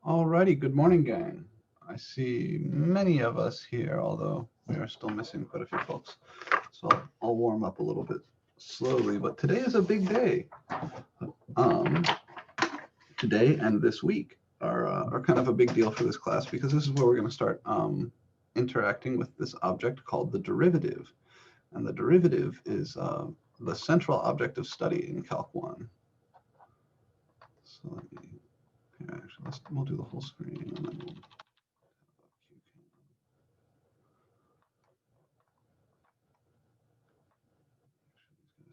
Alrighty, good morning, gang. I see many of us here, although we are still missing quite a few folks. So I'll warm up a little bit slowly, but today is a big day. Today and this week are kind of a big deal for this class because this is where we're going to start interacting with this object called the derivative. And the derivative is the central object of study in Calc 1. So let me, here, actually, we'll do the whole screen and then we'll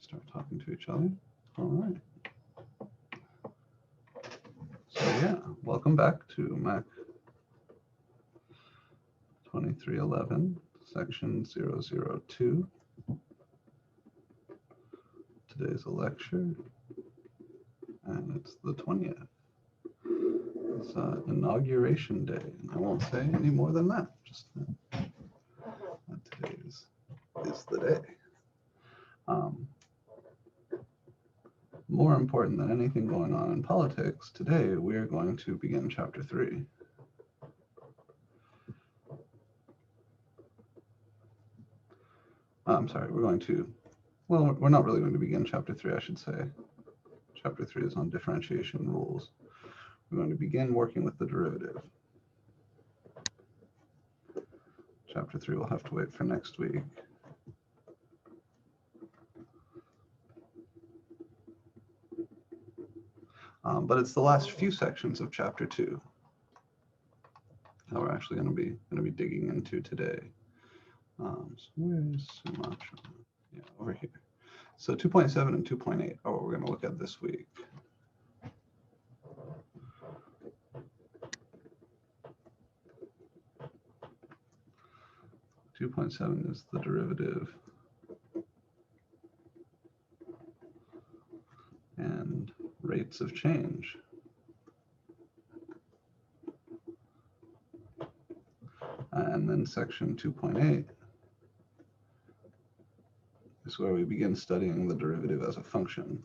start talking to each other. All right. So yeah, welcome back to MAC 2311, section 002. Today's a lecture, and it's the 20th. It's inauguration day, and I won't say any more than that, just that today is the day. More important than anything going on in politics, today we are going to begin chapter 3. I'm sorry, we're not really going to begin chapter 3, I should say. Chapter 3 is on differentiation rules. We're going to begin working with the derivative. Chapter 3 will have to wait for next week. But it's the last few sections of chapter 2 that we're actually going to be digging into today. So where's Sumatra? Yeah, over here. So 2.7 and 2.8 are what we're going to look at this week. (2.7) is the derivative and rates of change. And then section 2.8 is where we begin studying the derivative as a function.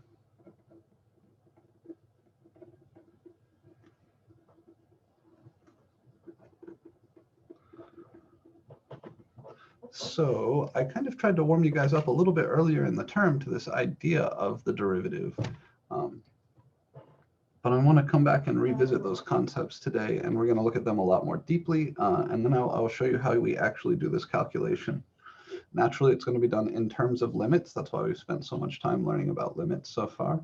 So I kind of tried to warm you guys up a little bit earlier in the term to this idea of the derivative. But I want to come back and revisit those concepts today, and we're going to look at them a lot more deeply, and then I'll show you how we actually do this calculation. Naturally, it's going to be done in terms of limits. That's why we've spent so much time learning about limits so far.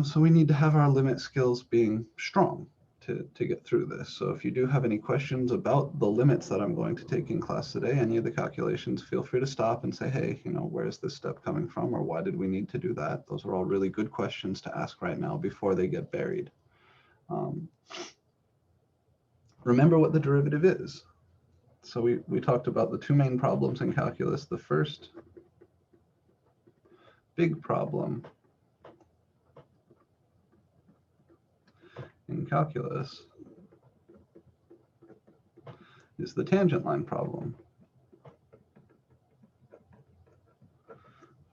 So we need to have our limit skills being strong to get through this. So if you do have any questions about the limits that I'm going to take in class today, any of the calculations, feel free to stop and say, hey, where's this step coming from, or why did we need to do that? Those are all really good questions to ask right now before they get buried. Remember what the derivative is. So we talked about the two main problems in calculus. The first big problem in calculus is the tangent line problem.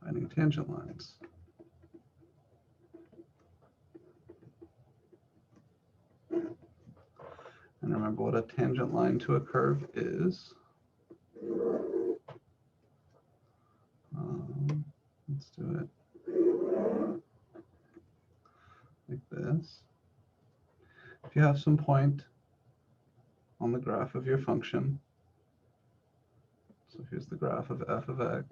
Finding tangent lines. And remember what a tangent line to a curve is. Let's do it like this. If you have some point on the graph of your function, so here's the graph of f of x,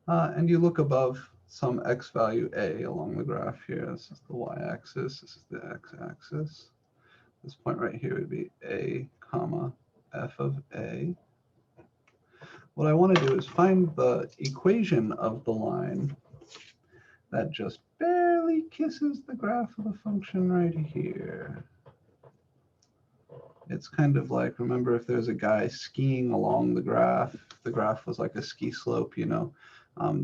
and you look above some x value a along the graph here. This is the y-axis, this is the x-axis. This point right here would be a comma f of a. What I want to do is find the equation of the line that just barely kisses the graph of the function right here. It's kind of like, remember, if there's a guy skiing along the graph was like a ski slope,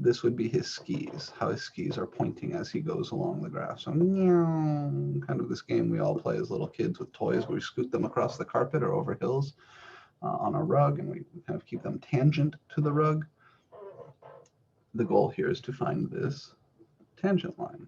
this would be his skis, how his skis are pointing as he goes along the graph. So kind of this game we all play as little kids with toys where we scoot them across the carpet or over hills on a rug, and we kind of keep them tangent to the rug. The goal here is to find this tangent line.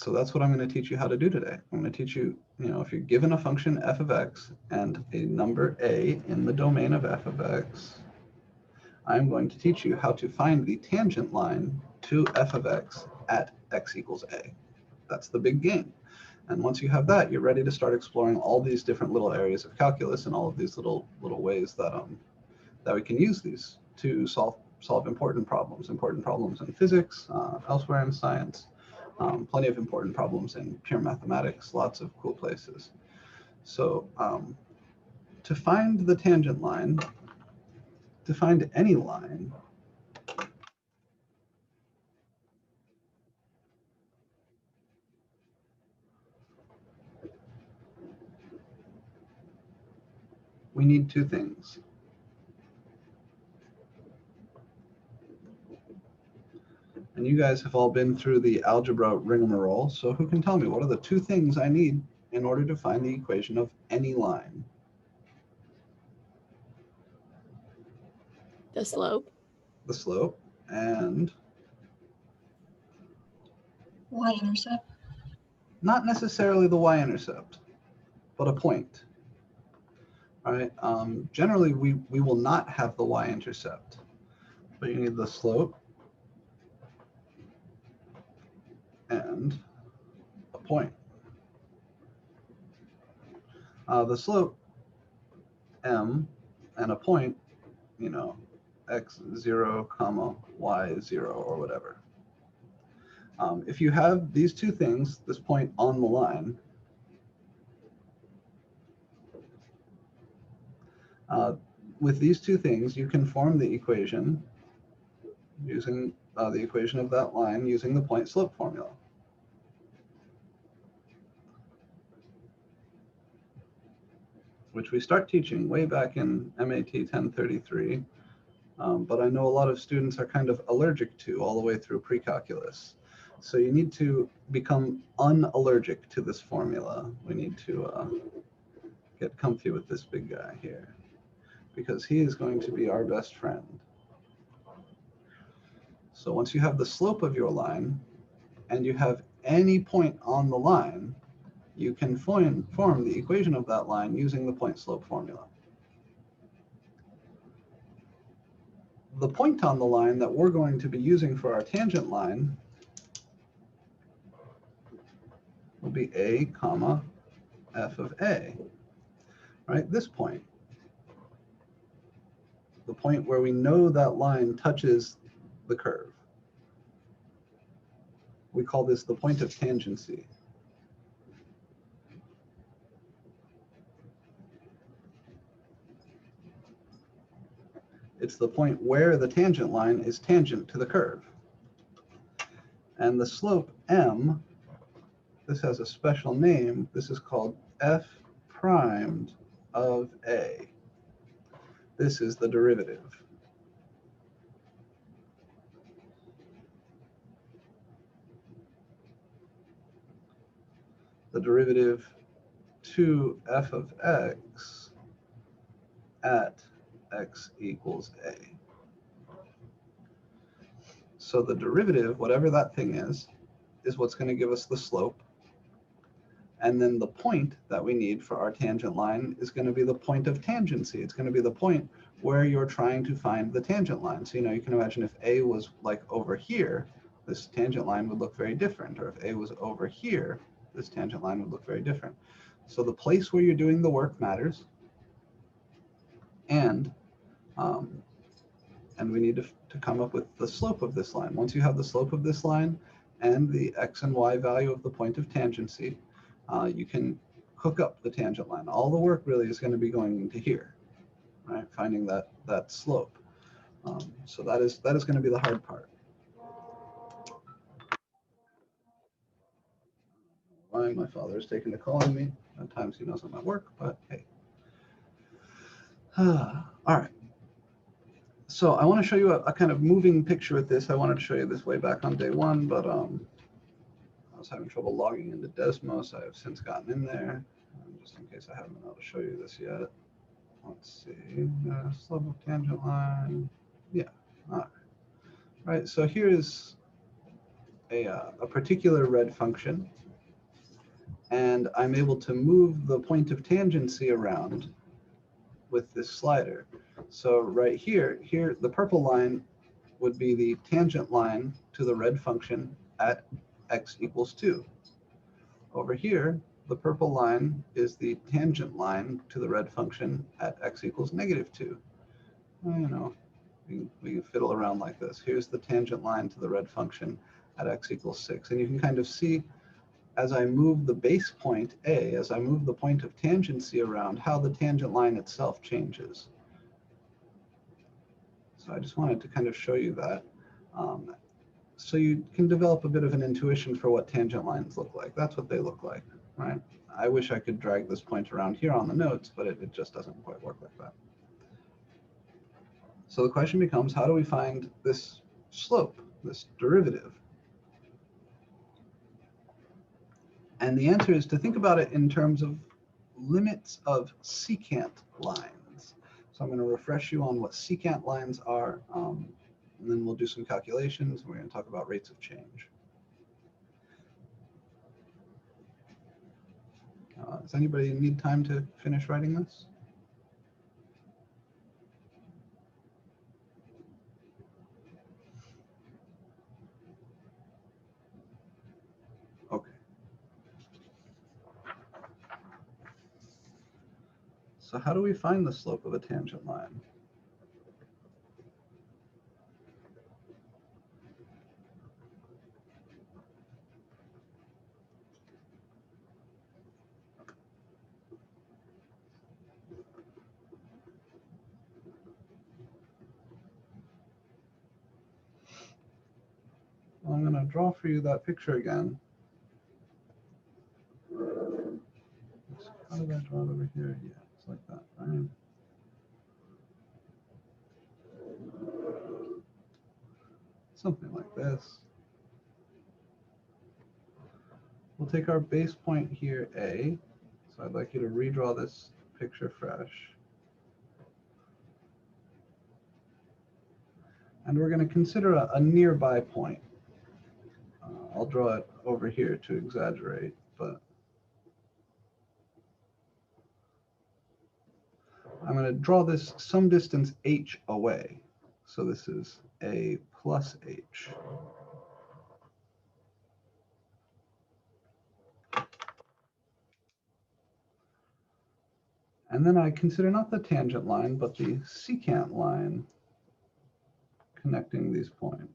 So that's what I'm going to teach you how to do today. I'm going to teach you, if you're given a function f of x and a number a in the domain of f of x, I'm going to teach you how to find the tangent line to f of x at x equals a. That's the big game. And once you have that, you're ready to start exploring all these different little areas of calculus and all of these little ways that we can use these to solve important problems in physics, elsewhere in science, plenty of important problems in pure mathematics, lots of cool places. So to find the tangent line, to find any line, we need two things. And you guys have all been through the algebra rigmarole, so who can tell me what are the two things I need in order to find the equation of any line? The slope. The slope and y-intercept. Not necessarily the y-intercept, but a point. All right. Generally, we will not have the y-intercept, but you need the slope and a point. The slope, m, and a point, x0, comma, y0, or whatever. If you have these two things, this point on the line, with these two things, you can form the equation using the equation of that line using the point slope formula. Which we start teaching way back in MAT 1033, but I know a lot of students are kind of allergic to all the way through pre-calculus. So you need to become unallergic to this formula. We need to get comfy with this big guy here, because he is going to be our best friend. So once you have the slope of your line, and you have any point on the line, you can form the equation of that line using the point slope formula. The point on the line that we're going to be using for our tangent line will be a, comma, f of a, right? This point. The point where we know that line touches the curve. We call this the point of tangency. It's the point where the tangent line is tangent to the curve. And the slope m, this has a special name. This is called f primed of a. This is the derivative. The derivative to f of x at x equals a. So the derivative, whatever that thing is what's going to give us the slope. And then the point that we need for our tangent line is going to be the point of tangency. It's going to be the point where you're trying to find the tangent line. So, you can imagine if a was like over here, this tangent line would look very different. Or if a was over here, this tangent line would look very different. So the place where you're doing the work matters. And we need to come up with the slope of this line. Once you have the slope of this line and the x and y value of the point of tangency, you can hook up the tangent line. All the work really is going to be going into here, right? Finding that slope. So that is going to be the hard part. Why my father is taking a call on me. At times he knows I'm at work, but hey. All right. So I want to show you a kind of moving picture with this. I wanted to show you this way back on day one, but I was having trouble logging into Desmos. I have since gotten in there, just in case I haven't been able to show you this yet. Let's see, slope of tangent line. Yeah, all right. So here's a particular red function and I'm able to move the point of tangency around with this slider. So right here, the purple line would be the tangent line to the red function at x equals 2. Over here, the purple line is the tangent line to the red function at x equals -2. Well, you know, we can fiddle around like this. Here's the tangent line to the red function at x equals 6. And you can kind of see, as I move the base point A, as I move the point of tangency around, how the tangent line itself changes. So I just wanted to kind of show you that. So you can develop a bit of an intuition for what tangent lines look like. That's what they look like, right? I wish I could drag this point around here on the notes, but it just doesn't quite work like that. So the question becomes, how do we find this slope, this derivative? And the answer is to think about it in terms of limits of secant lines. So I'm going to refresh you on what secant lines are, and then we'll do some calculations, and we're going to talk about rates of change. Does anybody need time to finish writing this? Okay. So how do we find the slope of a tangent line? Well, I'm going to draw for you that picture again. How did I draw it over here? Yeah, it's like that, right? Something like this. We'll take our base point here, A. So I'd like you to redraw this picture fresh. And we're going to consider a nearby point. I'll draw it over here to exaggerate, but I'm going to draw this some distance h away. So this is A plus h. And then I consider not the tangent line, but the secant line connecting these points.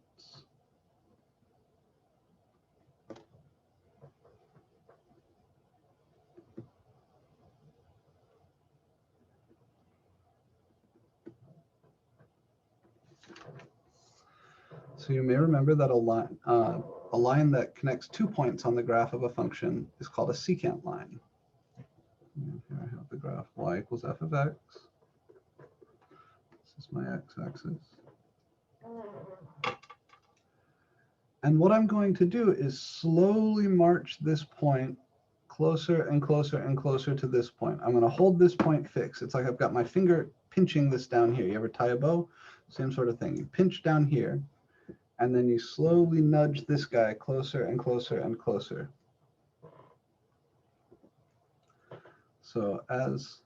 So you may remember that a line that connects 2 points on the graph of a function is called a secant line. And here I have the graph y equals f of x. This is my x-axis. And what I'm going to do is slowly march this point closer and closer and closer to this point. I'm going to hold this point fixed. It's like I've got my finger pinching this down here. You ever tie a bow? Same sort of thing. You pinch down here, and then you slowly nudge this guy closer and closer and closer. So as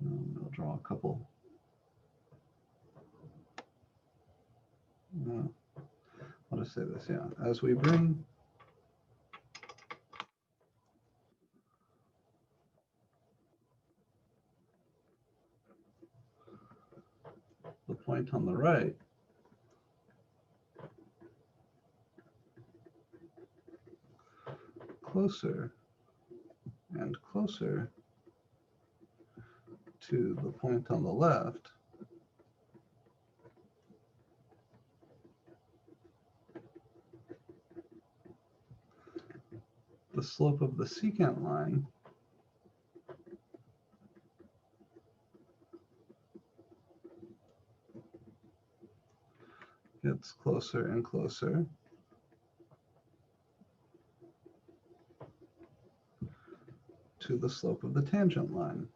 I'll draw a couple. I'll just say this, yeah. As we bring the point on the right closer and closer to the point on the left, the slope of the secant line gets closer and closer to the slope of the tangent line.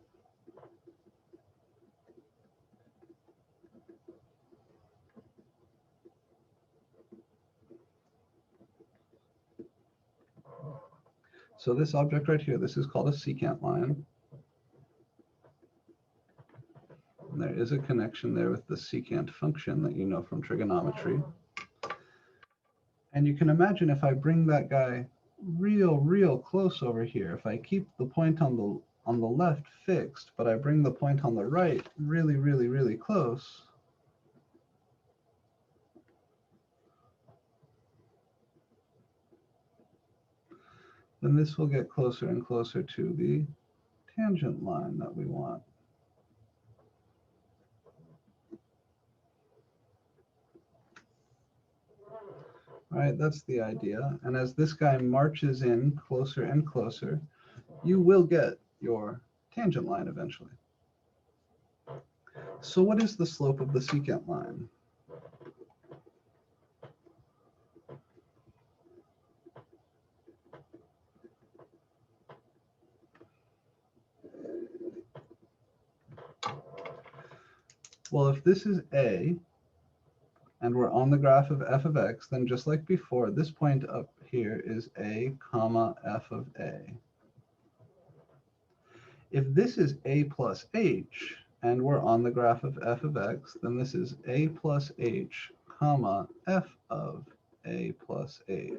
So this object right here, this is called a secant line. And there is a connection there with the secant function that you know from trigonometry. And you can imagine if I bring that guy real close over here, if I keep the point on the left fixed, but I bring the point on the right really close, then this will get closer and closer to the tangent line that we want. All right, that's the idea. And as this guy marches in closer and closer, you will get your tangent line eventually. So what is the slope of the secant line? Well, if this is A, and we're on the graph of f of x, then just like before, this point up here is a comma f of a. If this is a plus h, and we're on the graph of f of x, then this is a plus h, comma f of a plus h.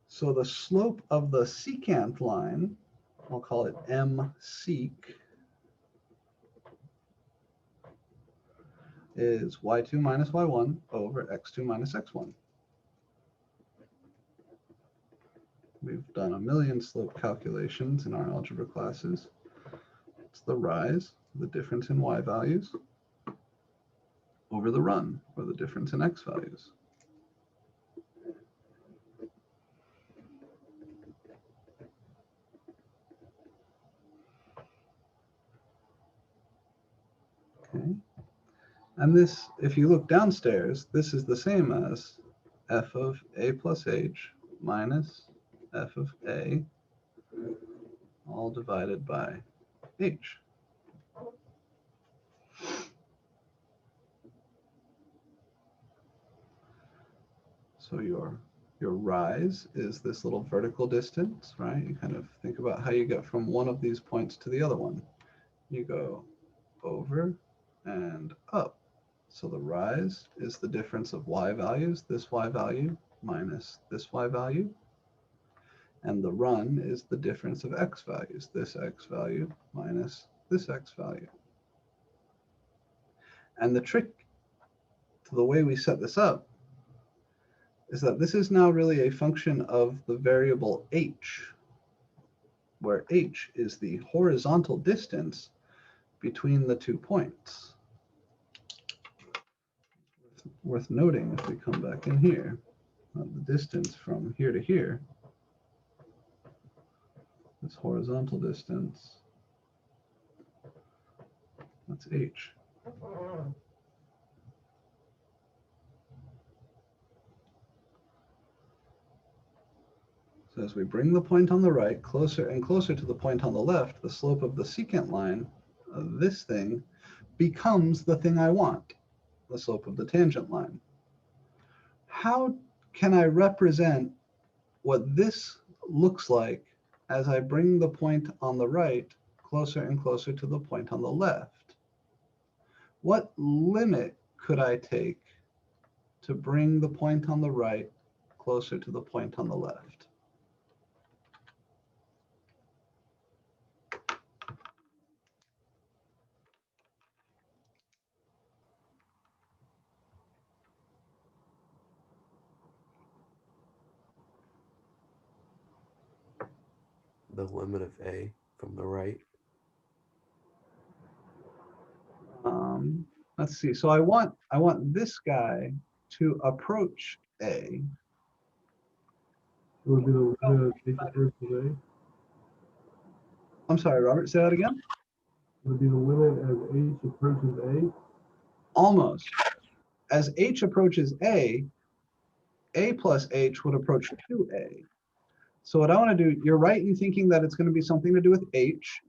So the slope of the secant line, I'll call it m sec, is y2 minus y1 over x2 minus x1. We've done a million slope calculations in our algebra classes. It's the rise, the difference in y values, over the run, or the difference in x values. Okay. And this, if you look downstairs, this is the same as f of a plus h minus f of a, all divided by h. So your rise is this little vertical distance, right? You kind of think about how you get from one of these points to the other one. You go over and up. So the rise is the difference of y values, this y value minus this y value. And the run is the difference of x values, this x value minus this x value. And the trick to the way we set this up is that this is now really a function of the variable h, where h is the horizontal distance between the 2 points. Worth noting, if we come back in here, the distance from here to here, this horizontal distance, that's h. So as we bring the point on the right closer and closer to the point on the left, the slope of the secant line of this thing becomes the thing I want, the slope of the tangent line. How can I represent what this looks like as I bring the point on the right closer and closer to the point on the left? What limit could I take to bring the point on the right closer to the point on the left? The limit of a from the right. Let's see. So I want this guy to approach a. It would be the h approaches a. I'm sorry, Robert. Say that again. It would be the limit as h approaches a. Almost. As h approaches a plus h would approach 2a. So what I want to do, you're right in thinking that it's going to be something to do with h.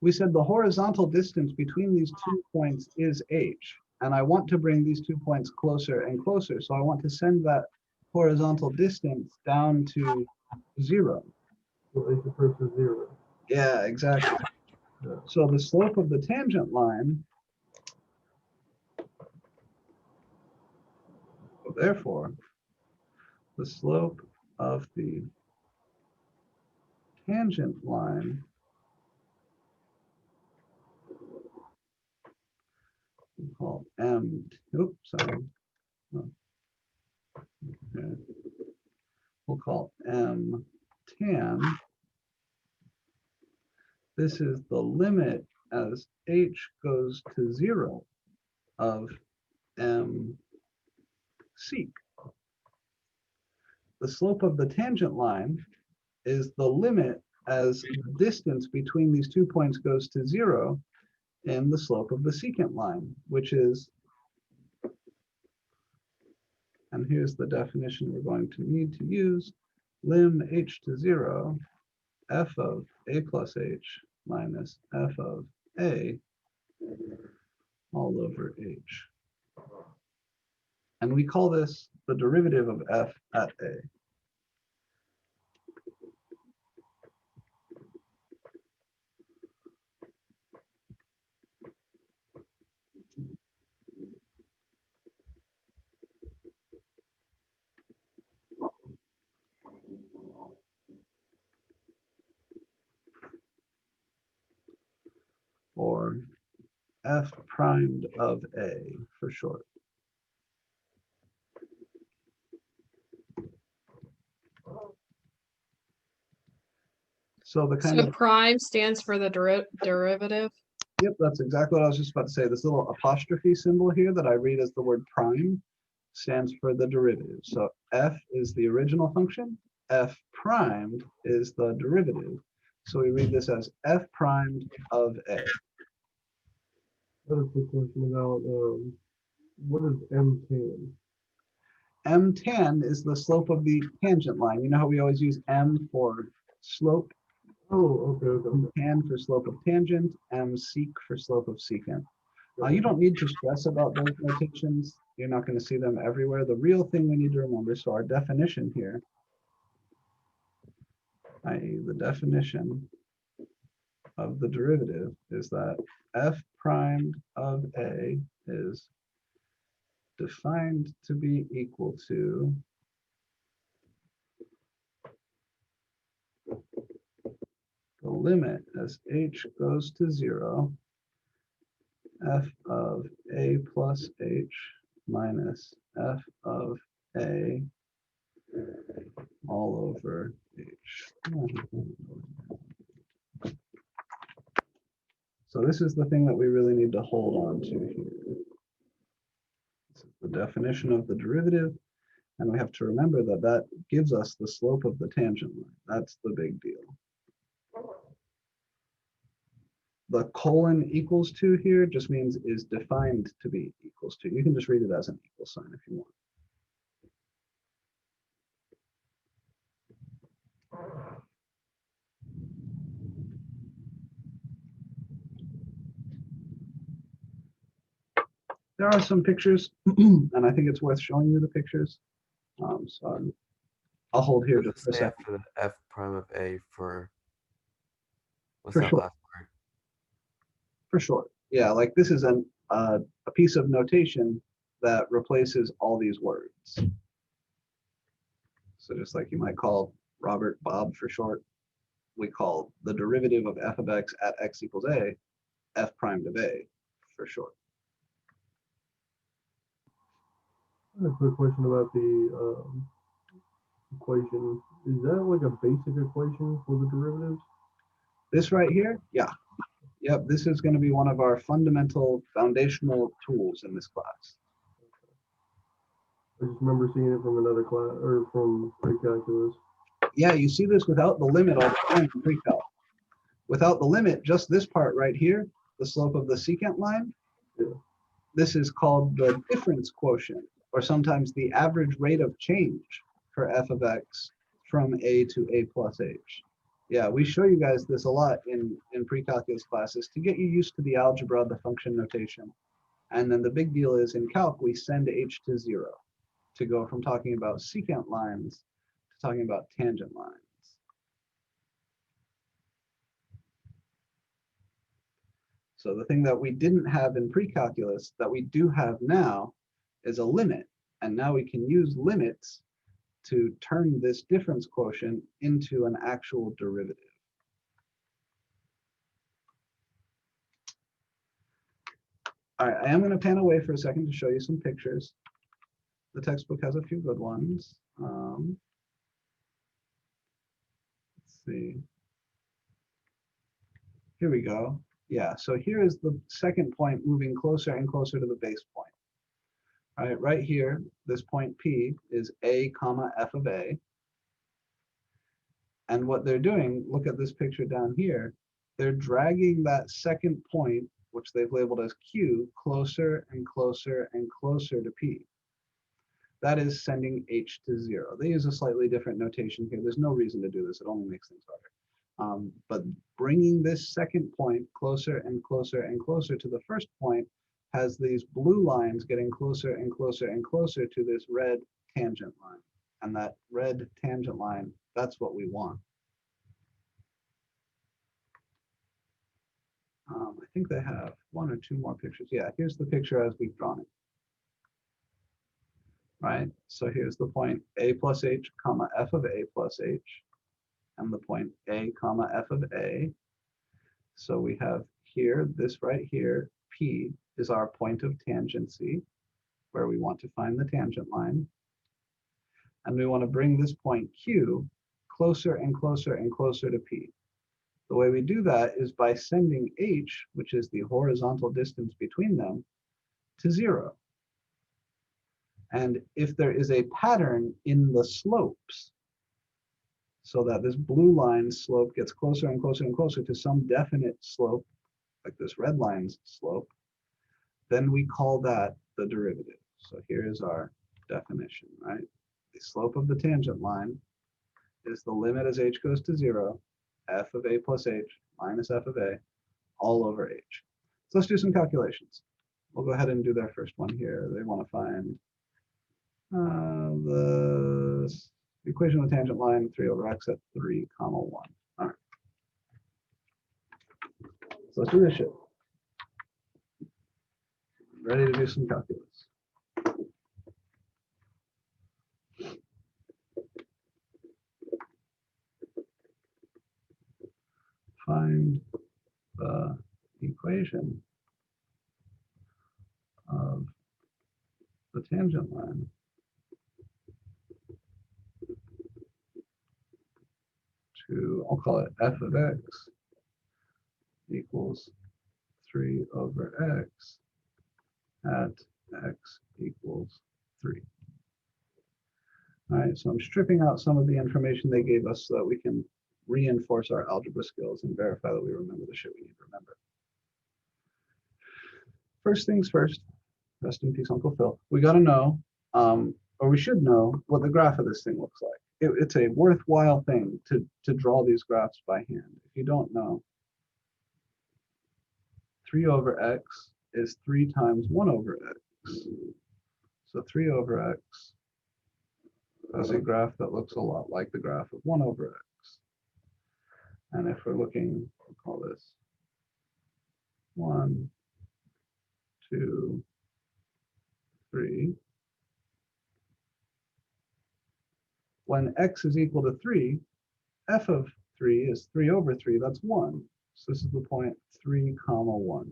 We said the horizontal distance between these 2 points is h. and I want to bring these 2 points closer and closer. So I want to send that horizontal distance down to 0. So h approaches 0. Yeah, exactly. Yeah. So the slope of the tangent line, so therefore, the slope of the tangent line we'll call M, oops, sorry. Oh, okay. We'll call M tan. This is the limit as h goes to 0 of M sec. The slope of the tangent line is the limit as the distance between these 2 points goes to 0 in the slope of the secant line, which is, and here's the definition we're going to need to use, lim h to 0, f of a plus h minus f of a all over h. And we call this the derivative of f at a. Or f primed of a for short. So the kind So of, prime stands for the derivative. yep, that's exactly what I was just about to say. This little apostrophe symbol here that I read as the word prime stands for the derivative. So f is the original function, f primed is the derivative. So we read this as f primed of a. I have a quick question about what is M tan? M tan is the slope of the tangent line. You know how we always use M for slope, Oh, okay. tan for slope of tangent, M sec for slope of secant. You don't need to stress about those notations. You're not going to see them everywhere. The real thing we need to remember, so our definition here, i.e. the definition of the derivative, is that f primed of a is defined to be equal to the limit as h goes to 0, f of a plus h minus f of a all over h. So this is the thing that we really need to hold on to here. This is the definition of the derivative, and we have to remember that that gives us the slope of the tangent line. That's the big deal. The colon equals to here just means is defined to be equals to. You can just read it as an equal sign if you want. There are some pictures, and I think it's worth showing you the pictures. I'll hold here just for a Say second. after the f prime of a for what's For that sure. last word? For sure. Yeah, like this is a piece of notation that replaces all these words. So just like you might call Robert Bob for short, we call the derivative of f of x at x equals a, f primed of a for short. I have a quick question about the equation. Is that like a basic equation for the derivatives? This right here, yeah. Yep, this is going to be one of our fundamental foundational tools in this class. I just remember seeing it from another class or from pre-calculus. Yeah, you see this without the limit all the time in pre-calc. Without the limit, just this part right here, the slope of the secant line, Yeah. this is called the difference quotient, or sometimes the average rate of change for f of x from a to a plus h. Yeah, we show you guys this a lot in pre-calculus classes to get you used to the algebra, the function notation, And then the big deal is in calc, we send h to 0 to go from talking about secant lines to talking about tangent lines. So the thing that we didn't have in pre-calculus that we do have now is a limit. And now we can use limits to turn this difference quotient into an actual derivative. All right, I am going to pan away for a second to show you some pictures. The textbook has a few good ones. Let's see. Here we go. Yeah, so here is the second point moving closer and closer to the base point. All right, right here, this point P is A comma f of A. And what they're doing, look at this picture down here, they're dragging that second point, which they've labeled as Q, closer and closer and closer to P. That is sending H to 0. They use a slightly different notation here. There's no reason to do this. It only makes things better. But bringing this second point closer and closer and closer to the first point has these blue lines getting closer and closer and closer to this red tangent line. And that red tangent line, that's what we want. I think they have one or two more pictures. Yeah, here's the picture as we've drawn it. Right, so here's the point A plus H comma f of A plus H, and the point A comma f of A. So we have here, this right here, P is our point of tangency, where we want to find the tangent line. And we want to bring this point Q closer and closer and closer to P. The way we do that is by sending H, which is the horizontal distance between them, to 0. And if there is a pattern in the slopes, so that this blue line slope gets closer and closer and closer to some definite slope, like this red line's slope, then we call that the derivative. So here's our definition, right? The slope of the tangent line is the limit as h goes to 0, f of a plus h minus f of a all over h. So let's do some calculations. We'll go ahead and do their first one here. They want to find the equation of the tangent line 3 over x at 3 comma 1. All right. So let's do this shit. Ready to do some calculus. Find the equation of the tangent line to, I'll call it f of x equals 3 over x at x equals 3. All right, so I'm stripping out some of the information they gave us so that we can reinforce our algebra skills and verify that we remember the shit we need to remember. First things first, rest in peace, Uncle Phil. We got to know, or we should know, what the graph of this thing looks like. It's a worthwhile thing to draw these graphs by hand. If you don't know, 3 over x is 3 times 1 over x. So 3 over x has a graph that looks a lot like the graph of 1 over x. And if we're looking, we'll call this 1, 2, 3. When x is equal to 3, f of 3 is 3 over 3, that's 1. So this is the point 3 comma 1.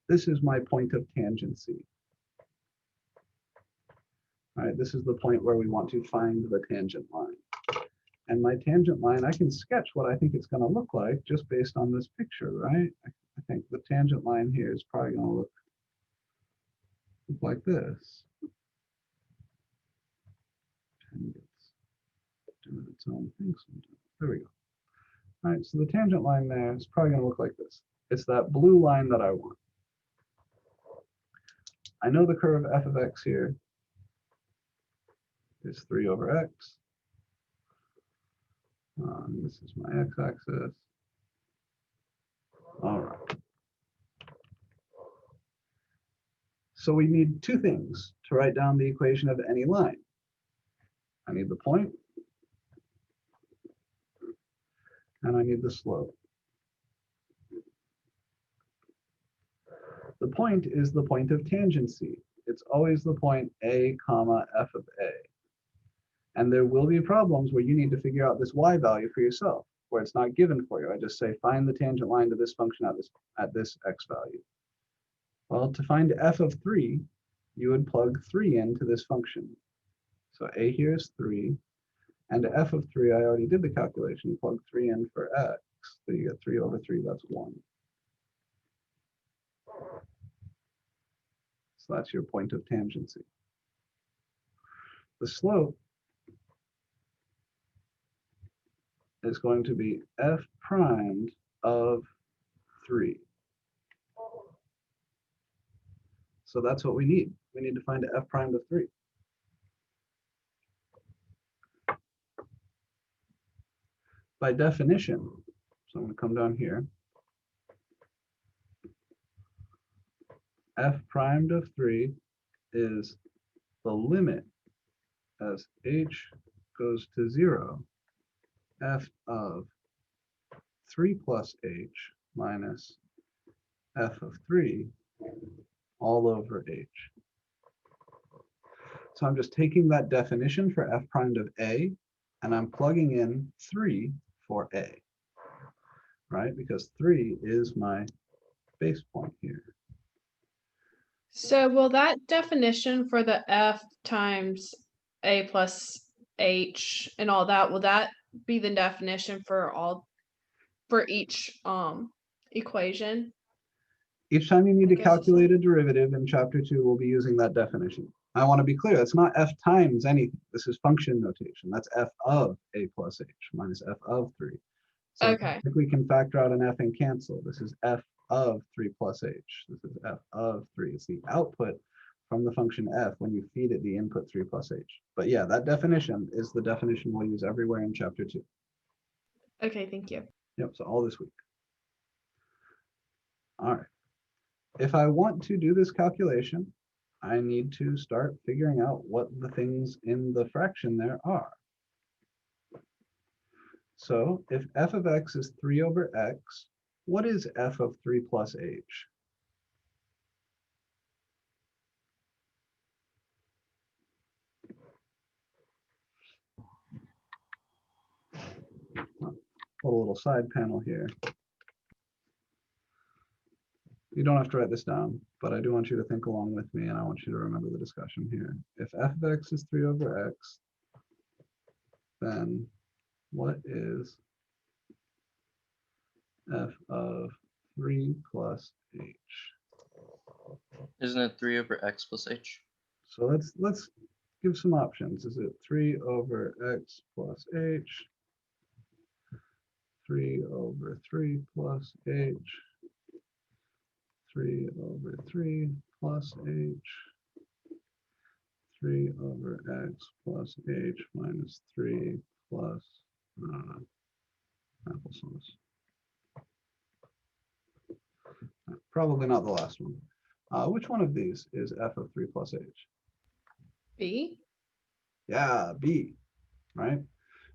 This is my point of tangency. All right, this is the point where we want to find the tangent line. And my tangent line, I can sketch what I think it's going to look like just based on this picture, right? I think the tangent line here is probably going to look like this. And it's doing its own thing sometimes. There we go. All right, so the tangent line there is probably going to look like this. It's that blue line that I want. I know the curve f of x here is 3 over x. This is my x-axis. All right. So we need two things to write down the equation of any line. I need the point, and I need the slope. The point is the point of tangency. It's always the point a comma f of a. And there will be problems where you need to figure out this y value for yourself, where it's not given for you. I just say find the tangent line to this function at this x value. Well, to find f of 3, you would plug 3 into this function. So a here is 3, and f of 3, I already did the calculation. You plug 3 in for x, so you get 3 over 3, that's 1. So that's your point of tangency. The slope is going to be f primed of 3. So that's what we need. We need to find f primed of 3. By definition, so I'm going to come down here. F primed of 3 is the limit as h goes to 0, f of 3 plus h minus f of 3 all over h. So I'm just taking that definition for f primed of a, and I'm plugging in 3 for a, right? Because 3 is my base point here. So will that definition for the f times a plus h and all that, will that be the definition for each equation? Each time you need to I guess so. calculate a derivative in chapter 2, we'll be using that definition. I want to be clear, it's not f times anything. This is function notation. That's f of a plus h minus f of 3. So Okay. I think we can factor out an f and cancel. This is f of 3 plus h. This is f of 3. It's the output from the function f when you feed it the input 3 plus h. But yeah, that definition is the definition we'll use everywhere in chapter 2. Okay, thank you. Yep, so all this week. All right. If I want to do this calculation, I need to start figuring out what the things in the fraction there are. So if f of x is 3 over x, what is f of 3 plus h? Put a little side panel here. You don't have to write this down, but I do want you to think along with me, and I want you to remember the discussion here. If f of x is 3 over x, then what is f of 3 plus h? Isn't it 3 over x plus h? So let's give some options. Is it 3 over x plus h? 3 over 3 plus h? 3 over 3 plus h? 3 over x plus h minus 3 plus applesauce. Probably not the last one. Which one of these is f of 3 plus h? B? Yeah, B, right?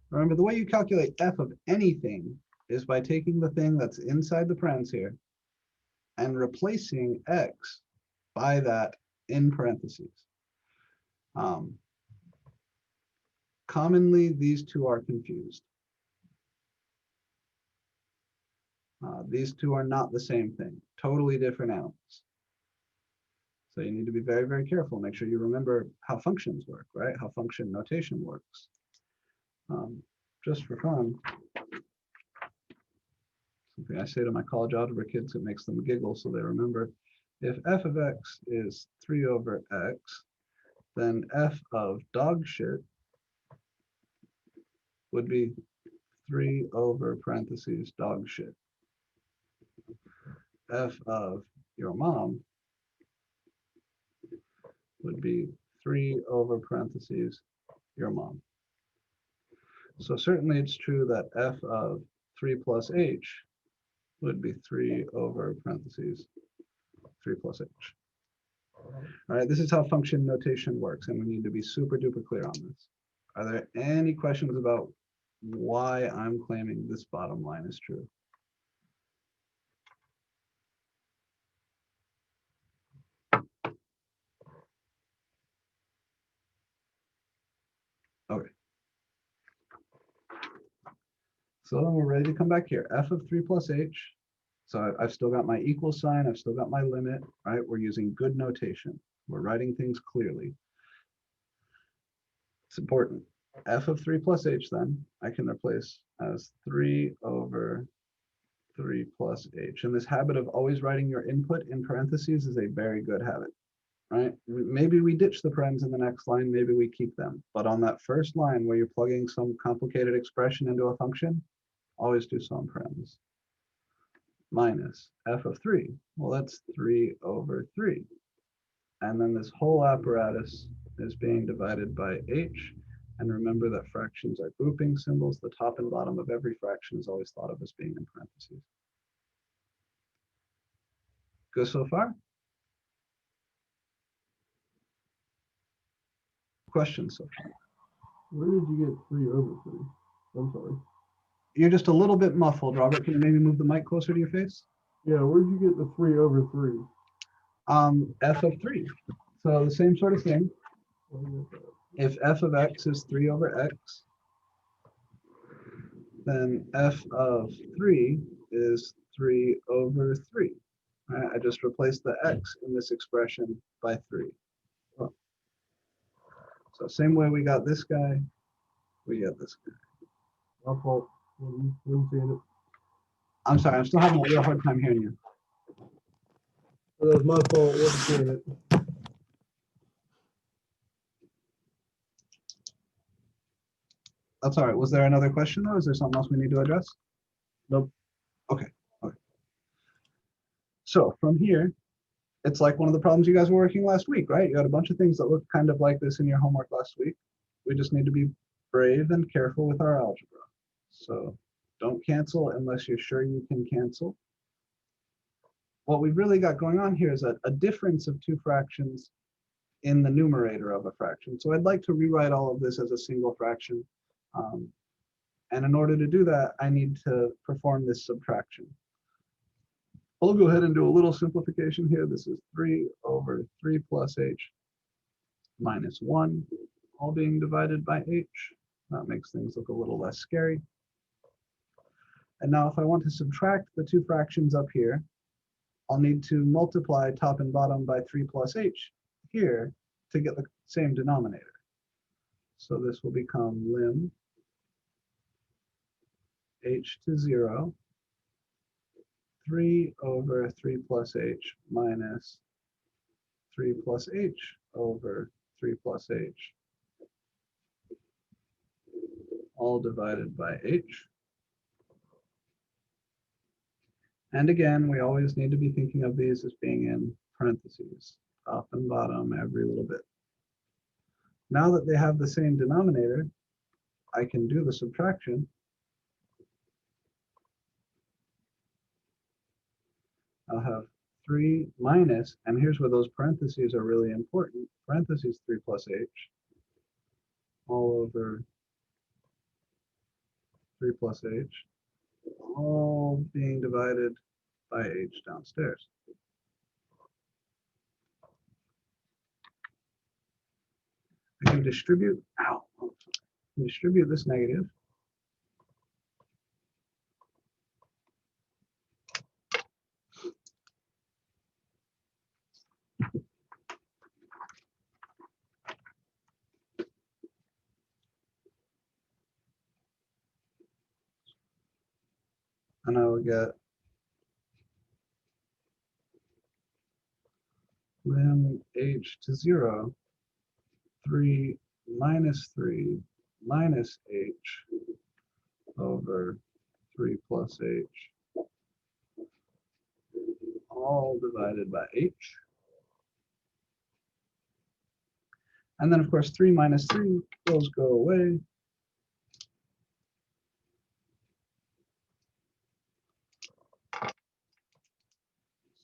Remember, the way you calculate f of anything is by taking the thing that's inside the parens here and replacing x by that in parentheses. Commonly, these two are confused. These two are not the same thing, totally different animals. So you need to be very, very careful. Make sure you remember how functions work, right? How function notation works. Just for fun, something I say to my college algebra kids, it makes them giggle so they remember. If f of x is 3 over x, then f of dog shit would be 3 over parentheses dog shit. F of your mom would be 3 over parentheses your mom. So certainly it's true that f of 3 plus h would be 3 over parentheses 3 plus h. All right, this is how function notation works, and we need to be super duper clear on this. Are there any questions about why I'm claiming this bottom line is true? Okay. So then we're ready to come back here. F of 3 plus h. So I've still got my equal sign. I've still got my limit, right? We're using good notation. We're writing things clearly. It's important. F of 3 plus h then I can replace as 3 over 3 plus h. And this habit of always writing your input in parentheses is a very good habit, right? Maybe we ditch the parens in the next line, maybe we keep them. But on that first line where you're plugging some complicated expression into a function, always do some parens. Minus f of 3. Well, that's 3 over 3. And then this whole apparatus is being divided by h. And remember that fractions are grouping symbols. The top and bottom of every fraction is always thought of as being in parentheses. Good so far? Questions so far? Where did you get 3 over 3? I'm sorry. You're just a little bit muffled, Robert. Can you maybe move the mic closer to your face? Yeah, where'd you get the 3 over 3? F of 3. So the same sort of thing. If f of x is 3 over x, then f of 3 is 3 over 3. Right? I just replaced the x in this expression by 3. So same way we got this guy, we get this guy. My fault. Wasn't seeing it. I'm sorry, I'm still having a real hard time hearing you. That was my fault. Wasn't seeing it. That's all right. Was there another question though? Is there something else we need to address? Nope. Okay. Okay. So from here, it's like one of the problems you guys were working last week, right? You had a bunch of things that looked kind of like this in your homework last week. We just need to be brave and careful with our algebra. So don't cancel unless you're sure you can cancel. What we've really got going on here is a difference of two fractions in the numerator of a fraction. So I'd like to rewrite all of this as a single fraction. And in order to do that, I need to perform this subtraction. I'll go ahead and do a little simplification here. This is 3 over 3 plus h minus 1, all being divided by h. That makes things look a little less scary. And now if I want to subtract the two fractions up here, I'll need to multiply top and bottom by 3 plus h here to get the same denominator. So this will become lim h to 0, 3 over 3 plus h minus 3 plus h over 3 plus h, all divided by h. And again, we always need to be thinking of these as being in parentheses, top and bottom, every little bit. Now that they have the same denominator, I can do the subtraction. I'll have 3 minus, and here's where those parentheses are really important, parentheses 3 plus h, all over 3 plus h, all being divided by h downstairs. I can distribute, distribute this negative. And I will get lim h to 0, 3 minus 3 minus h over 3 plus h, all divided by h. And then of course 3 minus 3, those go away.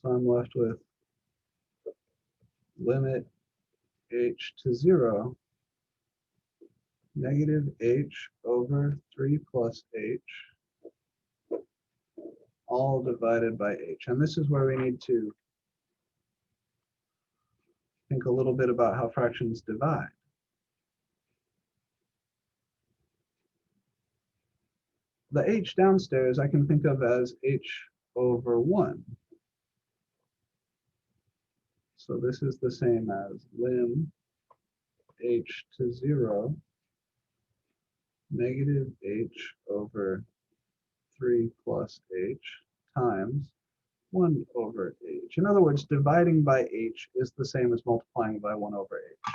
So I'm left with limit h to 0, negative h over 3 plus h, all divided by h. And this is where we need to think a little bit about how fractions divide. The h downstairs I can think of as h over 1. So this is the same as lim h to 0, negative h over 3 plus h times 1 over h. In other words, dividing by h is the same as multiplying by 1 over h.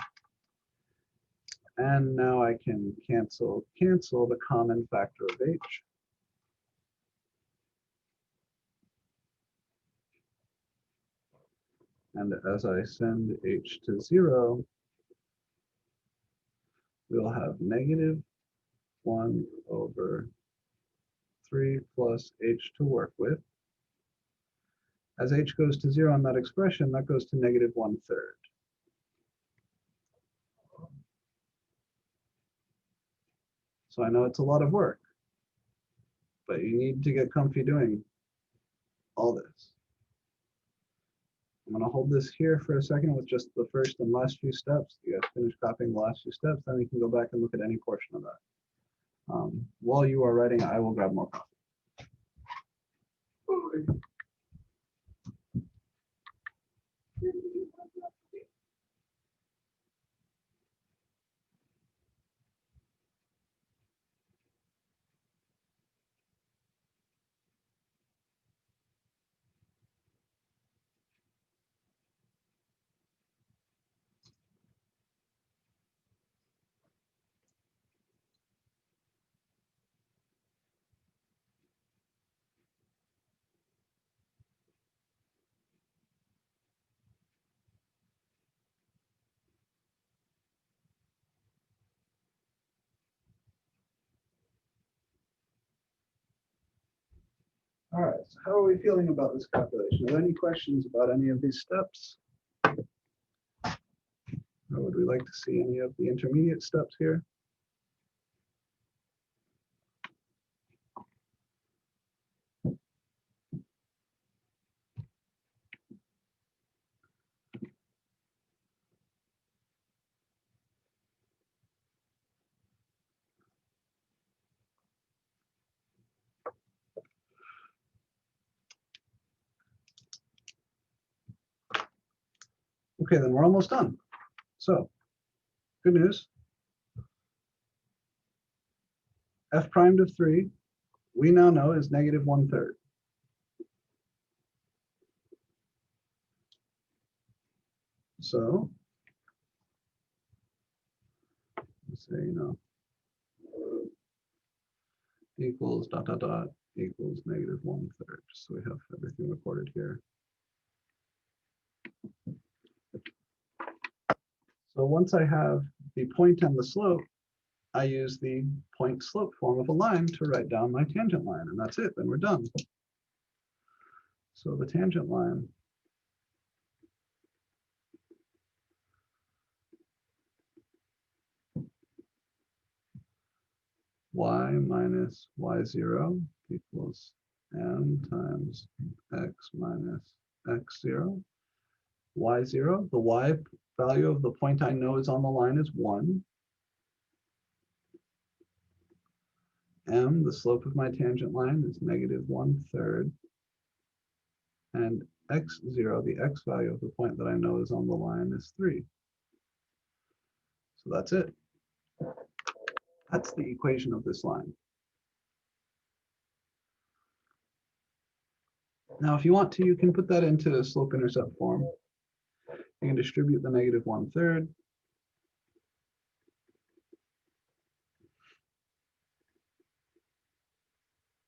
And now I can cancel the common factor of h. And as I send h to 0, we'll have negative 1 over 3 plus h to work with. As h goes to 0 in that expression, that goes to negative 1/3. So I know it's a lot of work, but you need to get comfy doing all this. I'm going to hold this here for a second with just the first and last few steps. You guys finish copying the last few steps, then we can go back and look at any portion of that. While you are writing, I will grab more coffee. All right, so how are we feeling about this calculation? Are there any questions about any of these steps? Or would we like to see any of the intermediate steps here? Okay, then we're almost done. So, good news. F primed of 3, we now know is negative 1/3. So, let's say, equals ... equals negative 1/3. So we have everything recorded here. So once I have the point and the slope, I use the point slope form of a line to write down my tangent line, and that's it, then we're done. So the tangent line y minus y0 equals m times x minus x0. y0, the y value of the point I know is on the line is 1. M, the slope of my tangent line, is negative 1/3. And x0, the x value of the point that I know is on the line, is 3. So that's it. That's the equation of this line. Now, if you want to, you can put that into slope-intercept form. You can distribute the negative 1/3.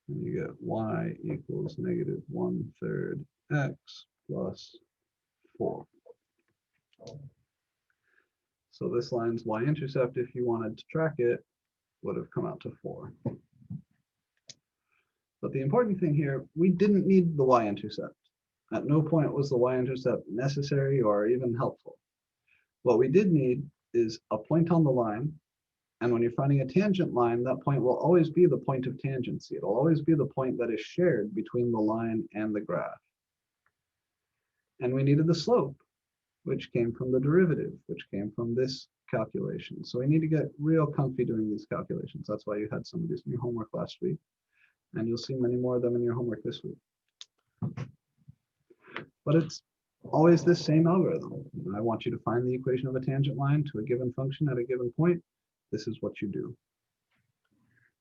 And you get y equals negative 1/3 x plus 4. So this line's y-intercept, if you wanted to track it, would have come out to 4. But the important thing here, we didn't need the y-intercept. At no point was the y-intercept necessary or even helpful. What we did need is a point on the line. And when you're finding a tangent line, that point will always be the point of tangency. It'll always be the point that is shared between the line and the graph. And we needed the slope, which came from the derivative, which came from this calculation. So we need to get real comfy doing these calculations. That's why you had some of these in your homework last week. And you'll see many more of them in your homework this week. But it's always this same algorithm. I want you to find the equation of a tangent line to a given function at a given point. This is what you do.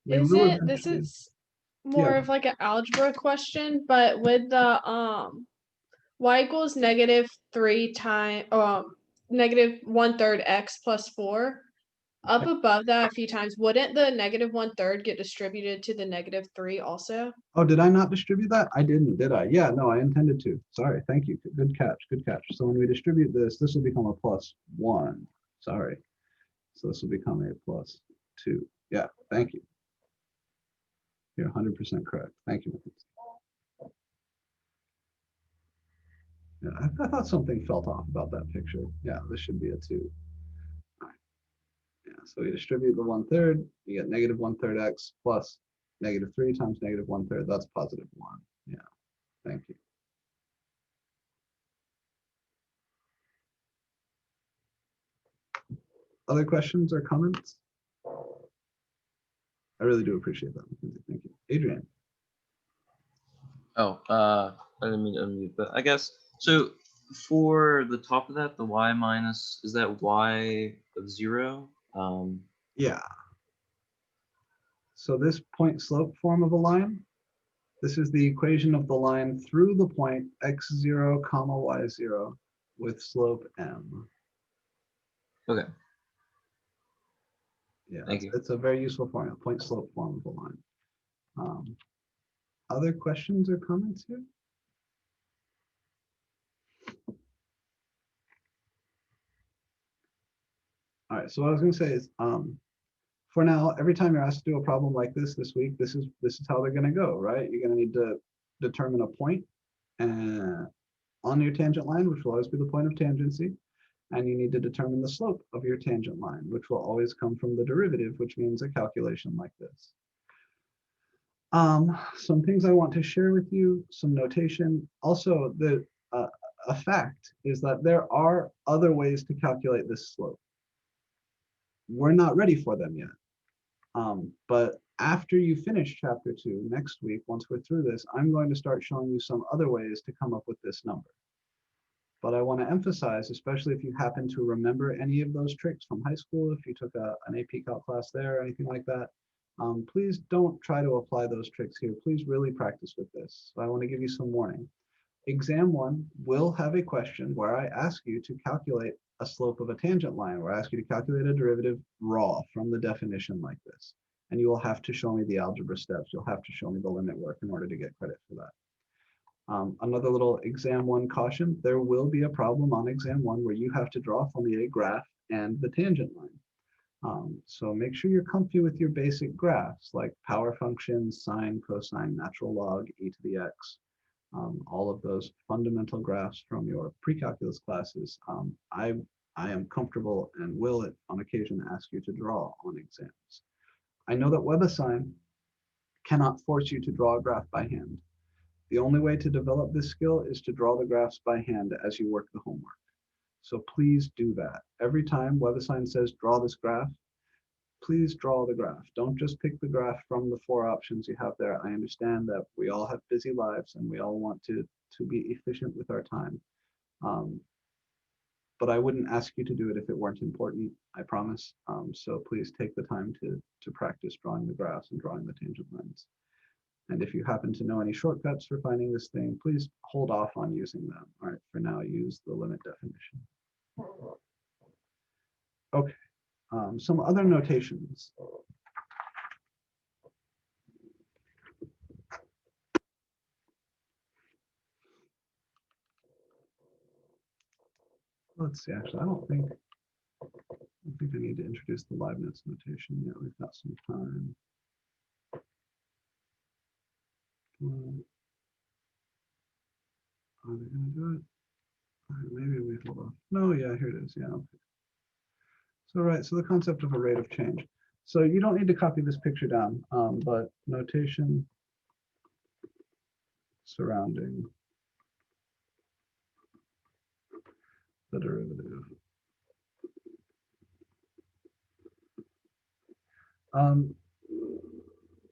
We Is will it, this eventually- is more Yeah. of like an algebra question, but with the y equals -3 times negative 1/3 x plus 4, up above that a few times, wouldn't the negative 1/3 get distributed to the -3 also? Oh, did I not distribute that? I didn't, did I? Yeah, no, I intended to. Sorry, thank you. Good catch, good catch. So when we distribute this, this will become a +1. Sorry. So this will become a +2. Yeah, thank you. You're 100% correct. Thank you. Yeah, I thought something felt off about that picture. Yeah, this should be a 2. All right. Yeah, so we distribute the 1/3, you get negative 1/3 x plus -3 times negative 1/3. That's +1. Yeah, thank you. Other questions or comments? I really do appreciate that. Thank you. Adrian. Oh, I didn't mean to unmute, but I guess so. For the top of that, the y minus, is that y of 0? Yeah. So this point slope form of a line, this is the equation of the line through the point x0 comma y0 with slope m. Okay. Yeah, Thank you. it's a very useful formula, point slope form of a line. Other questions or comments here? All right, so what I was going to say is, for now, every time you're asked to do a problem like this week, this is how they're going to go, right? You're going to need to determine a point on your tangent line, which will always be the point of tangency, and you need to determine the slope of your tangent line, which will always come from the derivative, which means a calculation like this. Some things I want to share with you, some notation. Also, a fact is that there are other ways to calculate this slope. We're not ready for them yet. But after you finish chapter 2 next week, once we're through this, I'm going to start showing you some other ways to come up with this number. But I want to emphasize, especially if you happen to remember any of those tricks from high school, if you took an AP Calc class there or anything like that, please don't try to apply those tricks here. Please really practice with this. So I want to give you some warning. Exam 1 will have a question where I ask you to calculate a slope of a tangent line, where I ask you to calculate a derivative raw from the definition like this. And you will have to show me the algebra steps. You'll have to show me the limit work in order to get credit for that. Another little exam 1 caution, there will be a problem on exam 1 where you have to draw for me a graph and the tangent line. So make sure you're comfy with your basic graphs like power functions, sine, cosine, natural log, e to the x. All of those fundamental graphs from your pre-calculus classes, I am comfortable and will on occasion ask you to draw on exams. I know that WebAssign cannot force you to draw a graph by hand. The only way to develop this skill is to draw the graphs by hand as you work the homework. So please do that. Every time WebAssign says draw this graph, please draw the graph. Don't just pick the graph from the 4 options you have there. I understand that we all have busy lives and we all want to be efficient with our time. But I wouldn't ask you to do it if it weren't important, I promise. So please take the time to practice drawing the graphs and drawing the tangent lines. And if you happen to know any shortcuts for finding this thing, please hold off on using them. All right, for now, use the limit definition. Okay, some other notations. Let's see, actually, I don't think I need to introduce the Leibniz notation yet. We've got some time. Are they going to do it? Maybe we hold off. No, yeah, here it is. Yeah, okay. So the concept of a rate of change. So you don't need to copy this picture down, but notation surrounding the derivative.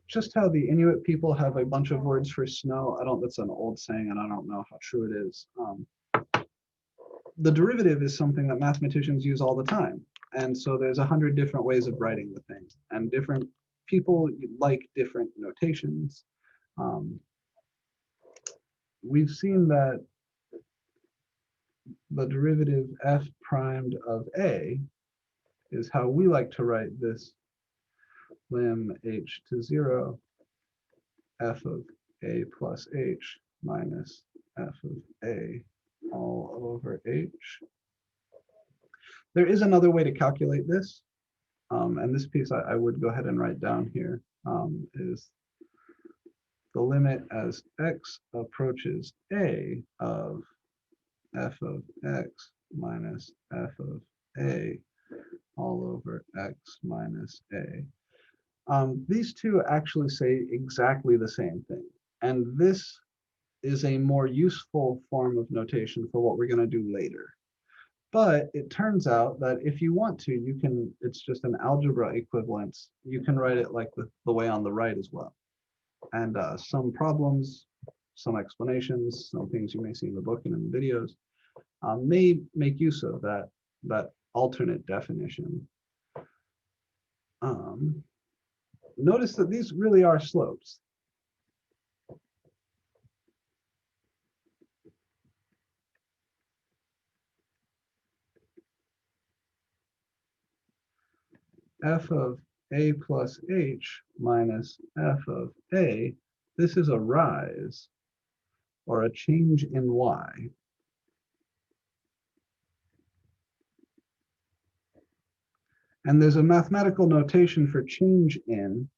Just how the Inuit people have a bunch of words for snow. That's an old saying and I don't know how true it is. The derivative is something that mathematicians use all the time. And so there's 100 different ways of writing the thing, and different people like different notations. We've seen that the derivative f primed of a is how we like to write this lim h to 0 f of a plus h minus f of a all over h. There is another way to calculate this, and this piece I would go ahead and write down here, is the limit as x approaches a of f of x minus f of a all over x minus a. These two actually say exactly the same thing, and this is a more useful form of notation for what we're going to do later. But it turns out that if you want to, you can, it's just an algebra equivalence. You can write it like the way on the right as well. And some problems, some explanations, some things you may see in the book and in the videos may make use of that alternate definition. Notice that these really are slopes. F of a plus h minus f of a, this is a rise or a change in y. And there's a mathematical notation for change in.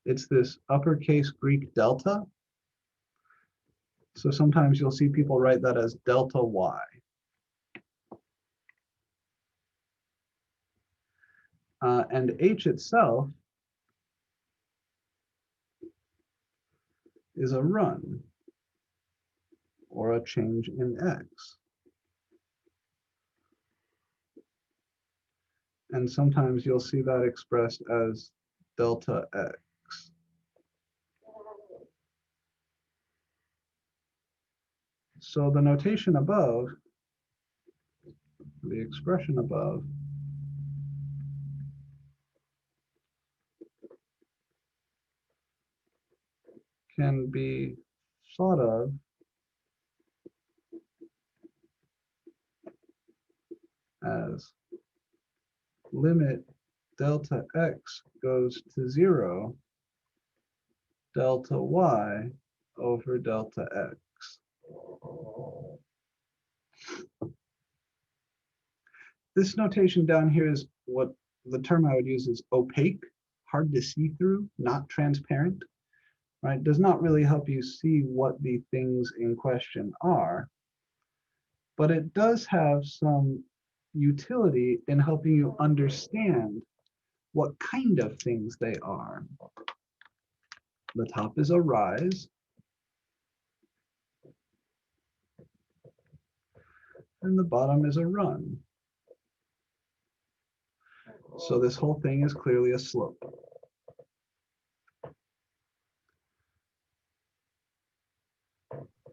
It's this uppercase Greek delta. So sometimes you'll see people write that as delta y. And h itself is a run or a change in x. And sometimes you'll see that expressed as delta x. So the notation above, the expression above, can be thought of as limit delta x goes to 0, delta y over delta x. This notation down here is what the term I would use is opaque, hard to see through, not transparent, right? Does not really help you see what the things in question are, but it does have some utility in helping you understand what kind of things they are. The top is a rise, and the bottom is a run. So this whole thing is clearly a slope.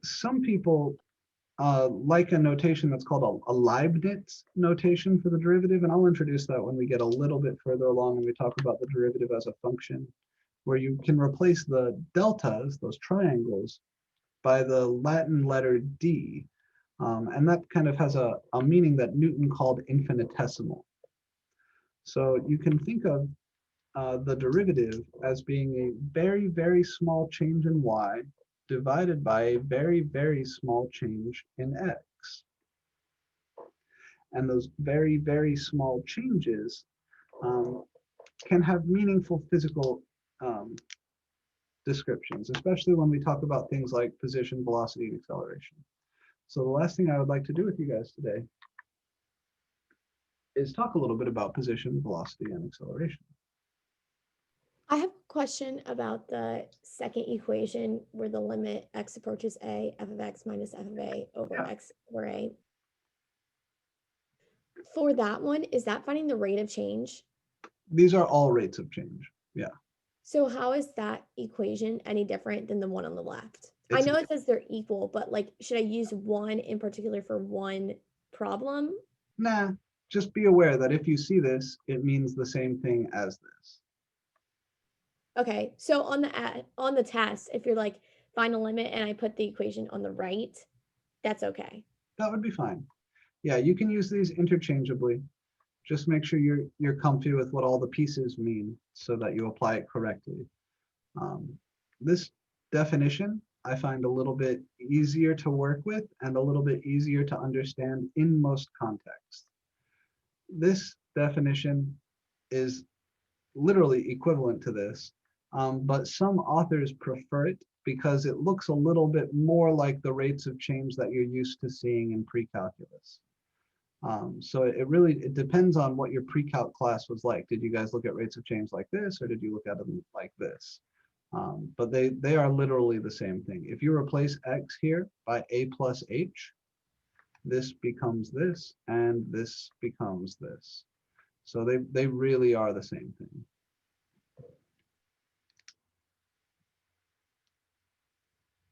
Some people like a notation that's called a Leibniz notation for the derivative, and I'll introduce that when we get a little bit further along and we talk about the derivative as a function, where you can replace the deltas, those triangles, by the Latin letter D. And that kind of has a meaning that Newton called infinitesimal. So you can think of the derivative as being a very, very small change in y divided by a very, very small change in x. And those very, very small changes can have meaningful physical descriptions, especially when we talk about things like position, velocity, and acceleration. So the last thing I would like to do with you guys today is talk a little bit about position, velocity, and acceleration. I have a question about the second equation where the limit x approaches a, f of x minus f of a over Yeah. x over a. For that one, is that finding the rate of change? These are all rates of change. Yeah. So how is that equation any different than the one on the left? I It's- know it says they're equal, but like, should I use one in particular for one problem? Nah, just be aware that if you see this, it means the same thing as this. Okay, so on the test, if you're like find a limit and I put the equation on the right, that's okay. That would be fine. Yeah, you can use these interchangeably. Just make sure you're comfy with what all the pieces mean so that you apply it correctly. This definition I find a little bit easier to work with and a little bit easier to understand in most contexts. This definition is literally equivalent to this, but some authors prefer it because it looks a little bit more like the rates of change that you're used to seeing in pre-calculus. So it depends on what your pre-calc class was like. Did you guys look at rates of change like this, or did you look at them like this? But they are literally the same thing. If you replace x here by a plus h, this becomes this, and this becomes this. So they really are the same thing.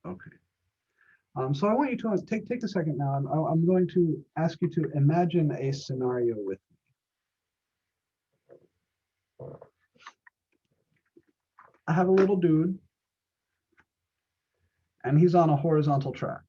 Okay. So I want you to take a second now. I'm going to ask you to imagine a scenario with me. I have a little dude, and he's on a horizontal track.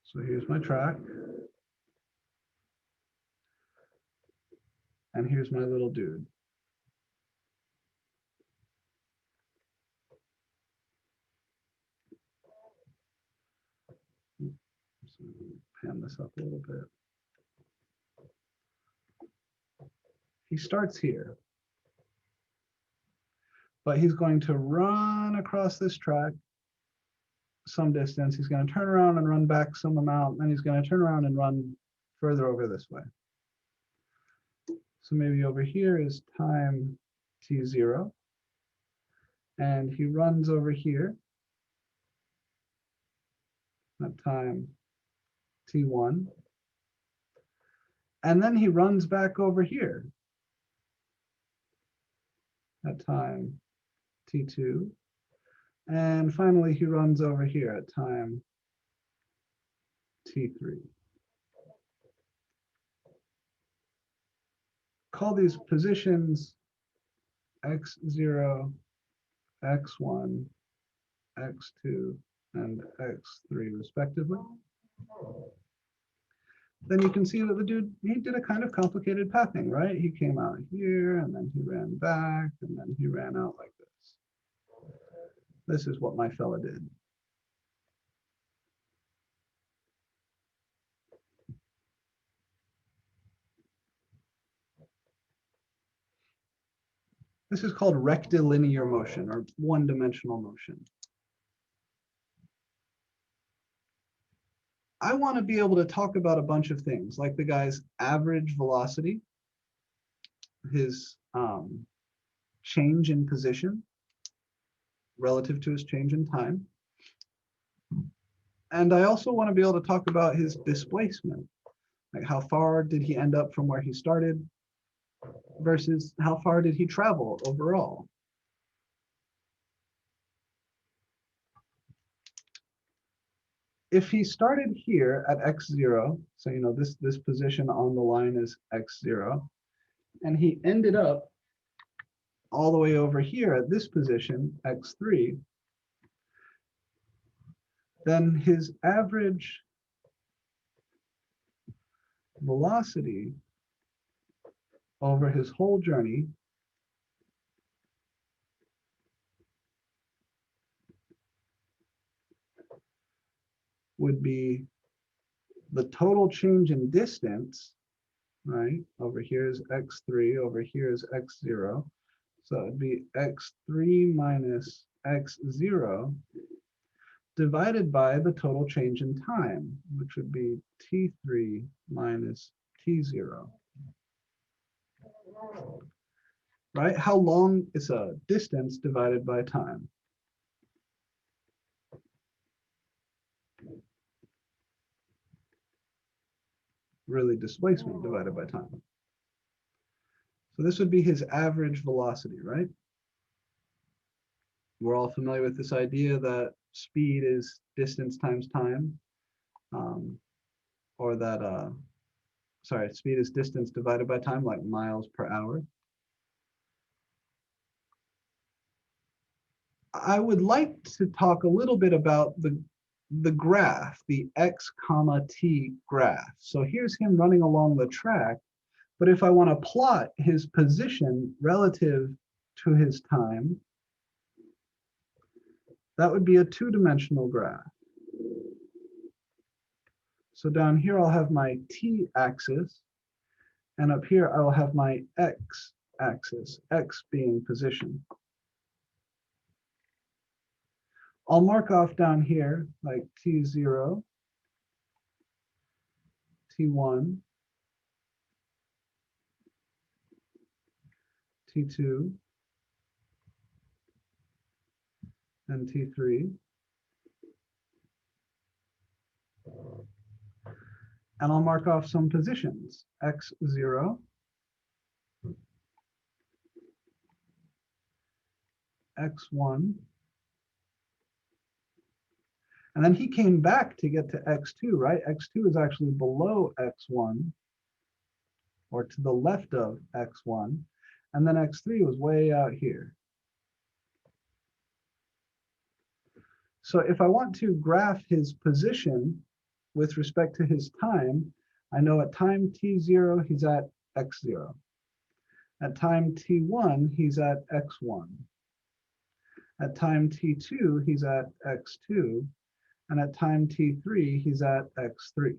So here's my track. And here's my little dude. So pan this up a little bit. He starts here, but he's going to run across this track some distance. He's going to turn around and run back some amount, and he's going to turn around and run further over this way. So maybe over here is time t0, and he runs over here at time t1, and then he runs back over here at time t2, and finally he runs over here at time t3. Call these positions x0, x1, x2, and x3 respectively. Then you can see that the dude, he did a kind of complicated pathing, right? He came out here, and then he ran back, and then he ran out like this. This is what my fella did. This is called rectilinear motion, or one-dimensional motion. I want to be able to talk about a bunch of things, like the guy's average velocity, his change in position relative to his change in time. And I also want to be able to talk about his displacement, like how far did he end up from where he started versus how far did he travel overall. If he started here at x0, so you know this position on the line is x0, and he ended up all the way over here at this position, x3, then his average velocity over his whole journey would be the total change in distance, right? Over here is x3, over here is x0. So it'd be x3 minus x0 divided by the total change in time, which would be t3 minus t0. Right? How long is a distance divided by time? Really, displacement divided by time. So this would be his average velocity, right? We're all familiar with this idea that speed is distance times time, or that, sorry, speed is distance divided by time, like miles per hour. I would like to talk a little bit about the graph, the x comma t graph. So here's him running along the track, but if I want to plot his position relative to his time, that would be a two-dimensional graph. So down here I'll have my t-axis, and up here I will have my x-axis, x being position. I'll mark off down here like t0, t1, t2, and t3. And I'll mark off some positions, x0, x1, and then he came back to get to x2, right? x2 is actually below x1, or to the left of x1, and then x3 was way out here. So if I want to graph his position with respect to his time, I know at time t0, he's at x0. At time t1, he's at x1. At time t2, he's at x2. And at time t3, he's at x3.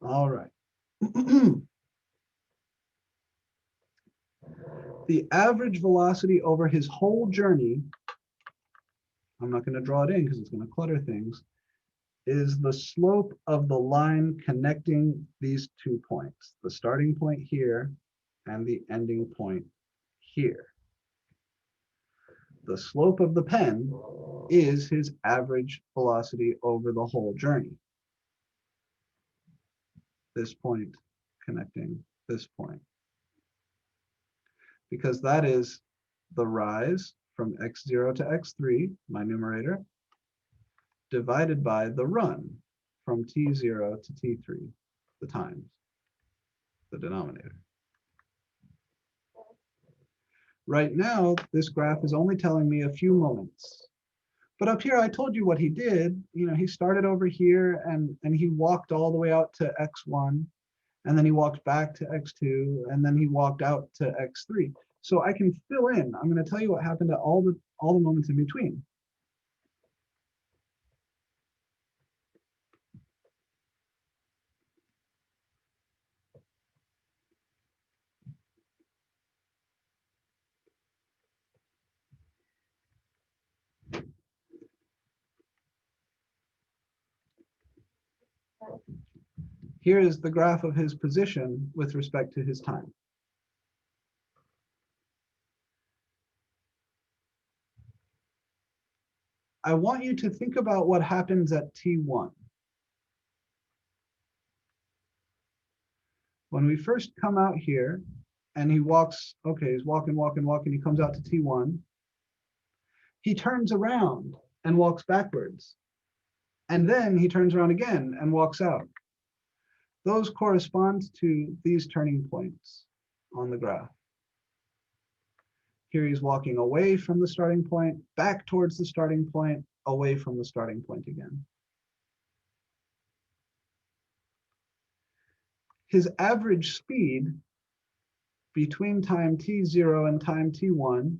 All right. The average velocity over his whole journey, I'm not going to draw it in because it's going to clutter things, is the slope of the line connecting these 2 points, the starting point here and the ending point here. The slope of the pen is his average velocity over the whole journey. This point connecting this point. Because that is the rise from x0 to x3, my numerator, divided by the run from t0 to t3, the times, the denominator. Right now, this graph is only telling me a few moments. But up here, I told you what he did. You know, he started over here and he walked all the way out to x1, and then he walked back to x2, and then he walked out to x3. So I can fill in. I'm going to tell you what happened at all the moments in between. Here is the graph of his position with respect to his time. I want you to think about what happens at t1. When we first come out here and he walks, okay, he's walking, he comes out to t1. He turns around and walks backwards. And then he turns around again and walks out. Those correspond to these turning points on the graph. Here he's walking away from the starting point, back towards the starting point, away from the starting point again. His average speed between time t0 and time t1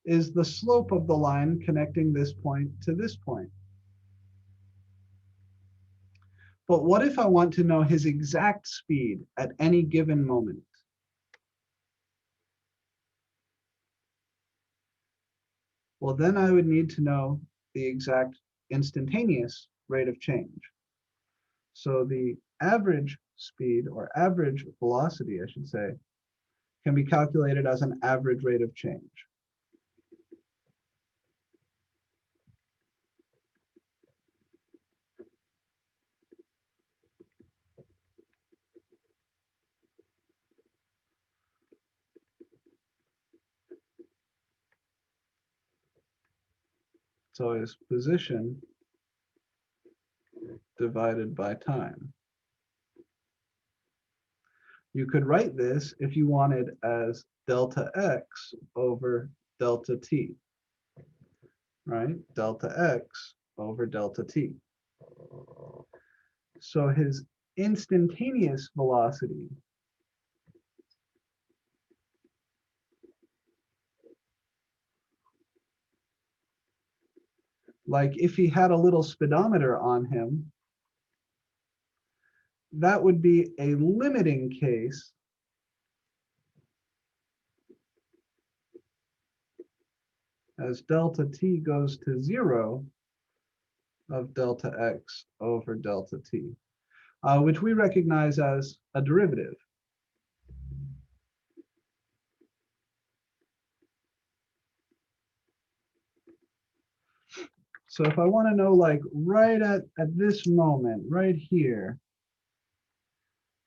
is the slope of the line connecting this point to this point. But what if I want to know his exact speed at any given moment? Well, then I would need to know the exact instantaneous rate of change. So the average speed, or average velocity, I should say, can be calculated as an average rate of change. So is position divided by time. You could write this, if you wanted, as delta x over delta t, right? Delta x over delta t. So his instantaneous velocity like if he had a little speedometer on him, that would be a limiting case as delta t goes to 0 of delta x over delta t, which we recognize as a derivative. So if I want to know, like right at this moment, right here,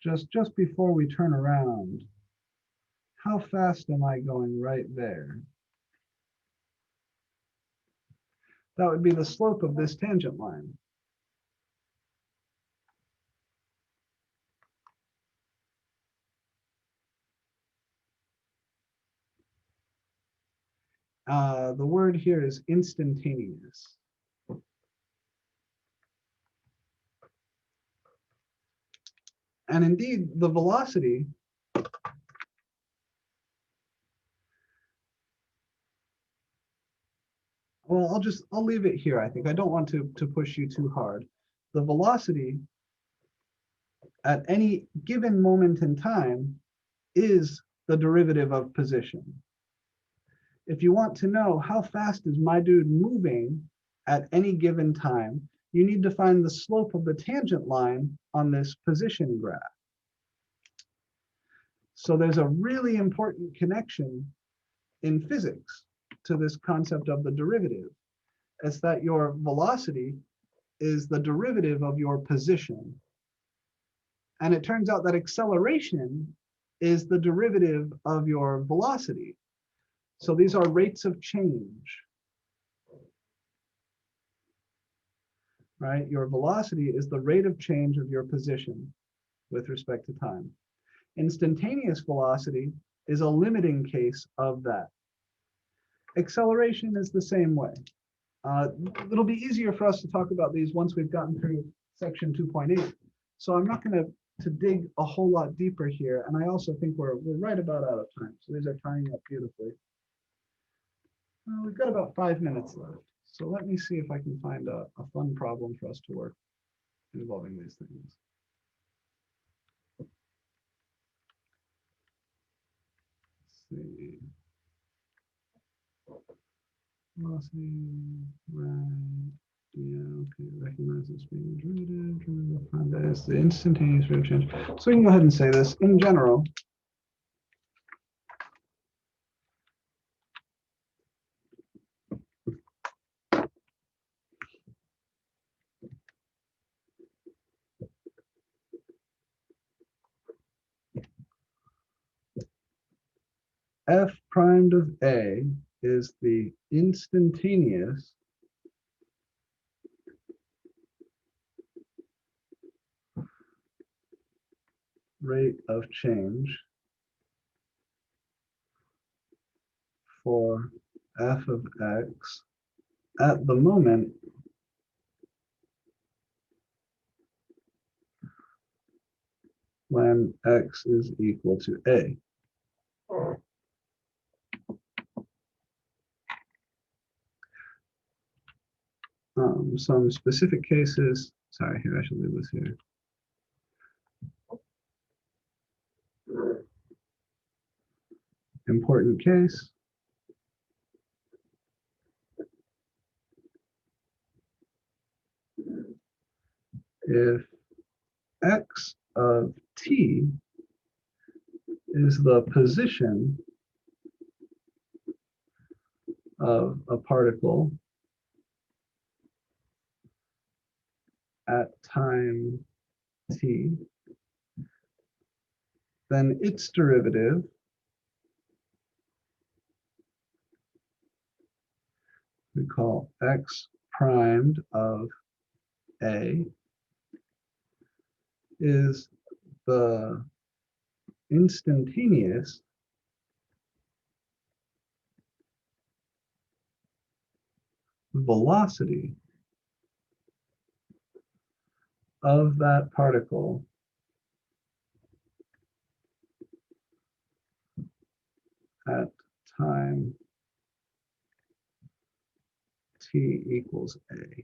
just before we turn around, how fast am I going right there? That would be the slope of this tangent line. The word here is instantaneous. And indeed, the velocity well, I'll leave it here, I think. I don't want to push you too hard. The velocity at any given moment in time is the derivative of position. If you want to know how fast is my dude moving at any given time, you need to find the slope of the tangent line on this position graph. So there's a really important connection in physics to this concept of the derivative. It's that your velocity is the derivative of your position. And it turns out that acceleration is the derivative of your velocity. So these are rates of change, right? Your velocity is the rate of change of your position with respect to time. Instantaneous velocity is a limiting case of that. Acceleration is the same way. It'll be easier for us to talk about these once we've gotten through section 2.8. So I'm not going to dig a whole lot deeper here. And I also think we're right about out of time. So these are tying up beautifully. We've got about 5 minutes left. So let me see if I can find a fun problem for us to work involving these things. Let's see. Velocity, right. Yeah, okay, recognize this being derivative, find that as the instantaneous rate of change. So we can go ahead and say this in general. F primed of A is the instantaneous rate of change for f of x at the moment when x is equal to A. some specific cases. Sorry, here, I should leave this here. Important case. If x of t is the position of a particle at time t, then its derivative we call x primed of a is the instantaneous velocity of that particle at time t equals a.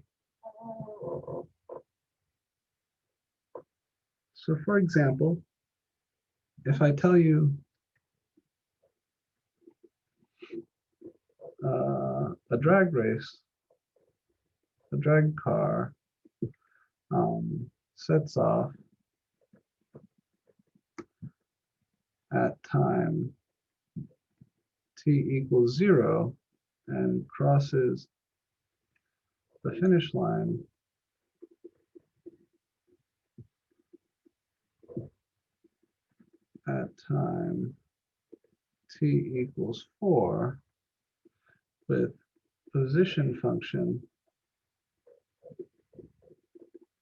So for example, if I tell you a drag race, a drag car sets off at time t equals 0 and crosses the finish line at time t equals 4 with position function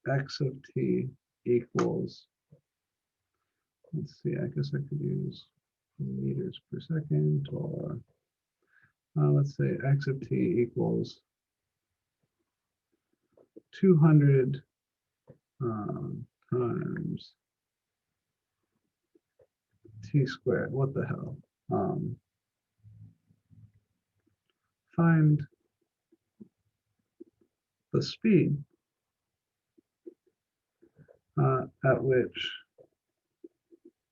x of t equals, let's see, I guess I could use meters per second, or let's say x of t equals 200 times t squared. What the hell? Find the speed at which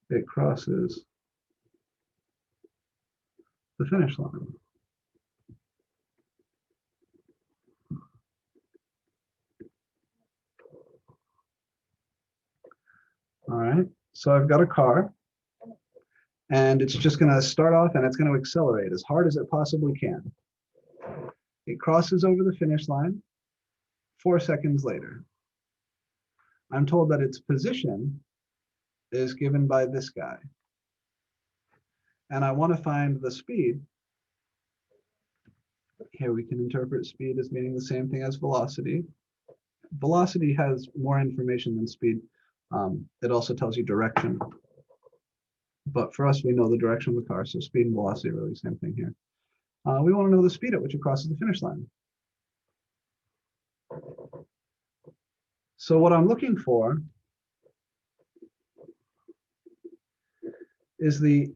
it crosses the finish line. All right, so I've got a car and it's just going to start off and it's going to accelerate as hard as it possibly can. It crosses over the finish line 4 seconds later. I'm told that its position is given by this guy. And I want to find the speed. Here we can interpret speed as meaning the same thing as velocity. Velocity has more information than speed. It also tells you direction. But for us, we know the direction of the car, so speed and velocity are really the same thing here. We want to know the speed at which it crosses the finish line. So what I'm looking for is the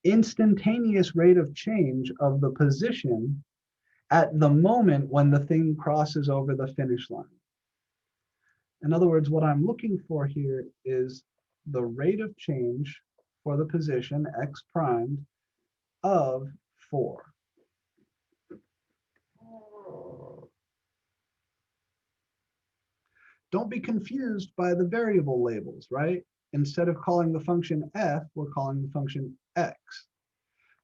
instantaneous rate of change of the position at the moment when the thing crosses over the finish line. In other words, what I'm looking for here is the rate of change for the position x primed of 4. Don't be confused by the variable labels, right? Instead of calling the function f, we're calling the function x.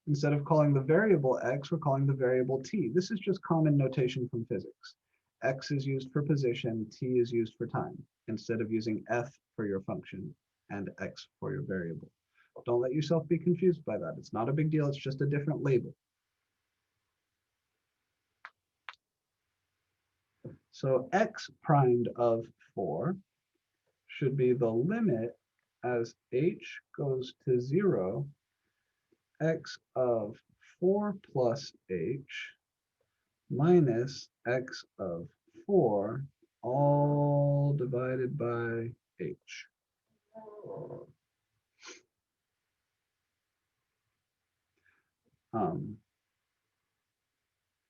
Instead of calling the variable x, we're calling the variable t. This is just common notation from physics. X is used for position, t is used for time, instead of using f for your function and x for your variable. Don't let yourself be confused by that. It's not a big deal, it's just a different label. So x primed of 4 should be the limit as h goes to 0, x of 4 plus h minus x of 4 all divided by h.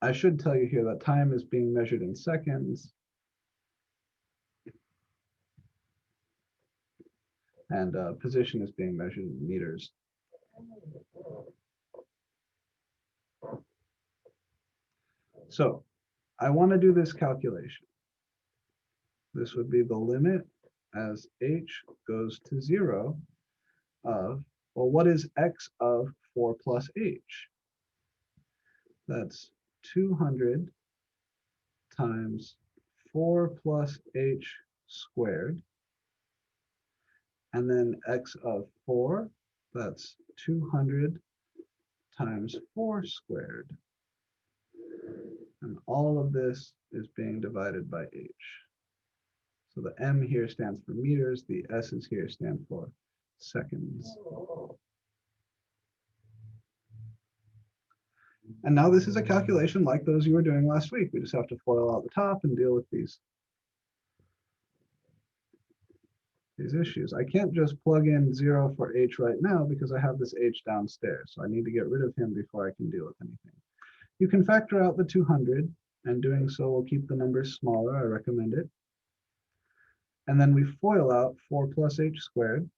I should tell you here that time is being measured in seconds. And position is being measured in meters. So I want to do this calculation. This would be the limit as h goes to 0 of, well, what is x of 4 plus h? That's 200 times 4 plus h squared. And then x of 4, that's 200 times 4 squared. And all of this is being divided by h. So the m here stands for meters, the s's here stand for seconds. And now this is a calculation like those you were doing last week. We just have to FOIL out the top and deal with these issues. I can't just plug in 0 for h right now because I have this h downstairs. So I need to get rid of him before I can deal with anything. You can factor out the 200, and doing so will keep the numbers smaller. I recommend it. And then we FOIL out 4 plus h squared.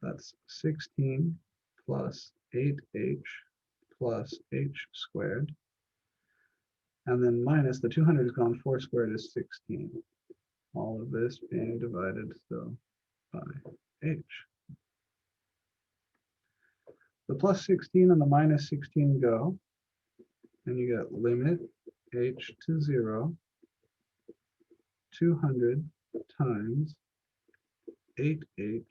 That's 16 plus 8h plus h squared. And then minus the 200 is gone, 4 squared is 16. All of this being divided still by h. The plus 16 and the minus 16 go, and you get limit h to 0, 200 times 8h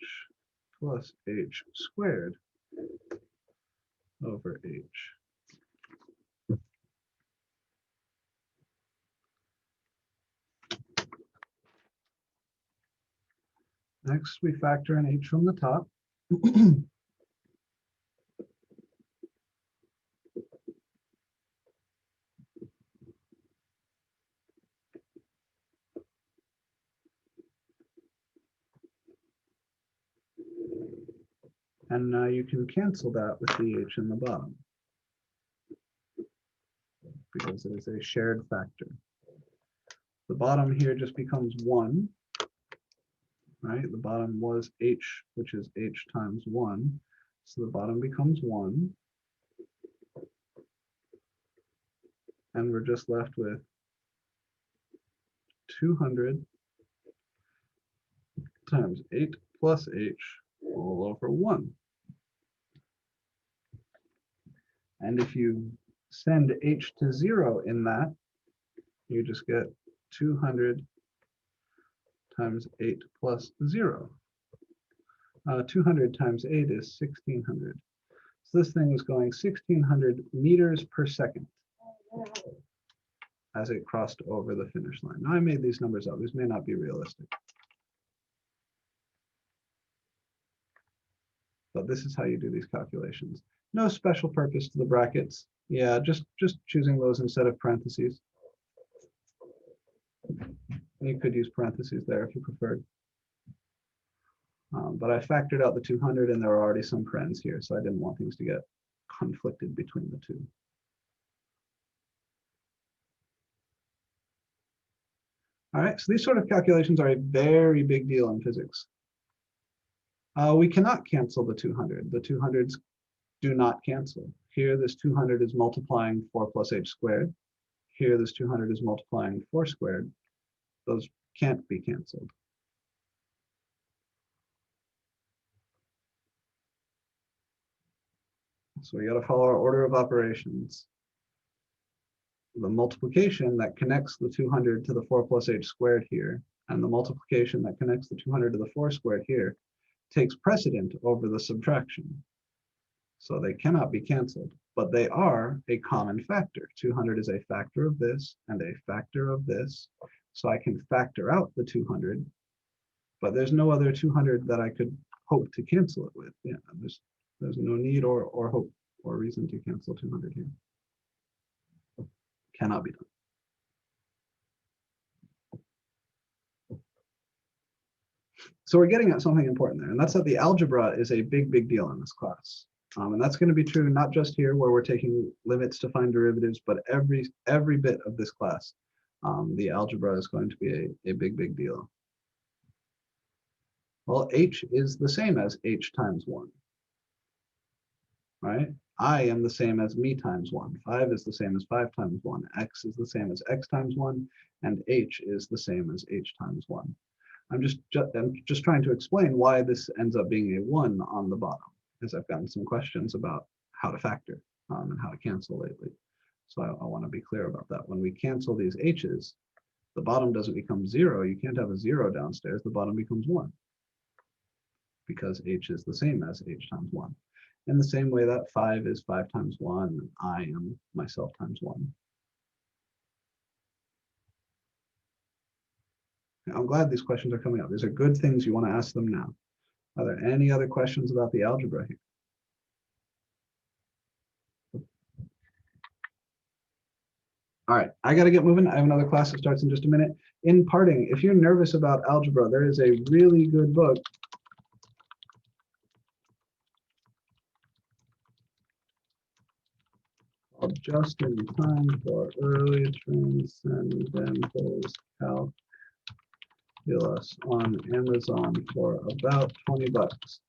plus h squared over h. Next, we factor in h from the top. And now you can cancel that with the h in the bottom, because it is a shared factor. The bottom here just becomes 1, right? The bottom was h, which is h times 1. So the bottom becomes 1. And we're just left with 200 times 8 plus h all over 1. And if you send h to 0 in that, you just get 200 times 8 plus 0. 200 times 8 is 1600. So this thing is going 1600 meters per second as it crossed over the finish line. Now I made these numbers up. These may not be realistic. But this is how you do these calculations. No special purpose to the brackets. Yeah, just choosing those instead of parentheses. You could use parentheses there if you preferred. But I factored out the 200 and there were already some parens here, so I didn't want things to get conflicted between the two. All right, so these sort of calculations are a very big deal in physics. We cannot cancel the 200. The 200s do not cancel. Here, this 200 is multiplying 4 plus h squared. Here, this 200 is multiplying 4 squared. Those can't be canceled. So we got to follow our order of operations. The multiplication that connects the 200 to the 4 plus h squared here, and the multiplication that connects the 200 to the 4 squared here, takes precedent over the subtraction. So they cannot be canceled, but they are a common factor. 200 is a factor of this and a factor of this. So I can factor out the 200, but there's no other 200 that I could hope to cancel it with. Yeah, there's no need or hope or reason to cancel 200 here. Cannot be done. So we're getting at something important there, and that's that the algebra is a big, big deal in this class. And that's going to be true not just here where we're taking limits to find derivatives, but every bit of this class. The algebra is going to be a big deal. Well, h is the same as h times 1. Right? I am the same as me times 1. 5 is the same as 5 times 1. X is the same as x times 1. And h is the same as h times 1. I'm just trying to explain why this ends up being a 1 on the bottom, because I've gotten some questions about how to factor and how to cancel lately. So I want to be clear about that. When we cancel these h's, the bottom doesn't become 0. You can't have a 0 downstairs. The bottom becomes 1 because h is the same as h times 1. In the same way that 5 is 5 times 1, and I am myself times 1. I'm glad these questions are coming up. These are good things. You want to ask them now. Are there any other questions about the algebra here? All right, I got to get moving. I have another class that starts in just a minute. In parting, if you're nervous about algebra, there is a really good book called Just in Time for Early Transcendental Calculus on Amazon for about 20 bucks.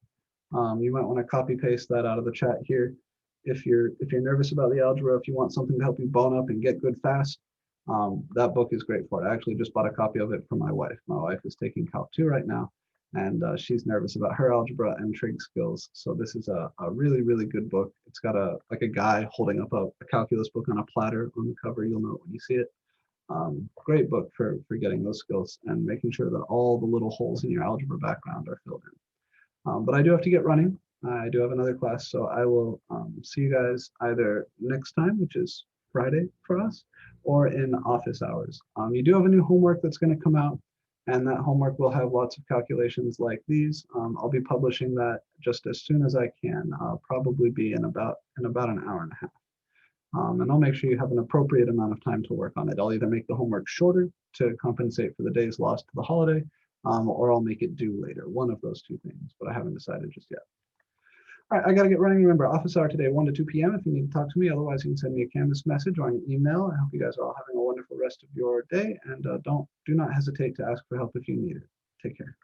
You might want to copy paste that out of the chat here. If you're nervous about the algebra, if you want something to help you bone up and get good fast, that book is great for it. I actually just bought a copy of it for my wife. My wife is taking Calc 2 right now, and she's nervous about her algebra and trig skills. So this is a really good book. It's got like a guy holding up a calculus book on a platter on the cover. You'll know it when you see it. Great book for getting those skills and making sure that all the little holes in your algebra background are filled in. But I do have to get running. I do have another class, so I will see you guys either next time, which is Friday for us, or in office hours. You do have a new homework that's going to come out, and that homework will have lots of calculations like these. I'll be publishing that just as soon as I can. I'll probably be in about an hour and a half. And I'll make sure you have an appropriate amount of time to work on it. I'll either make the homework shorter to compensate for the days lost to the holiday, or I'll make it due later. One of those two things, but I haven't decided just yet. All right, I got to get running. Remember, office hour today, 1 to 2 p.m. if you need to talk to me. Otherwise, you can send me a Canvas message or an email. I hope you guys are all having a wonderful rest of your day, and do not hesitate to ask for help if you need it. Take care.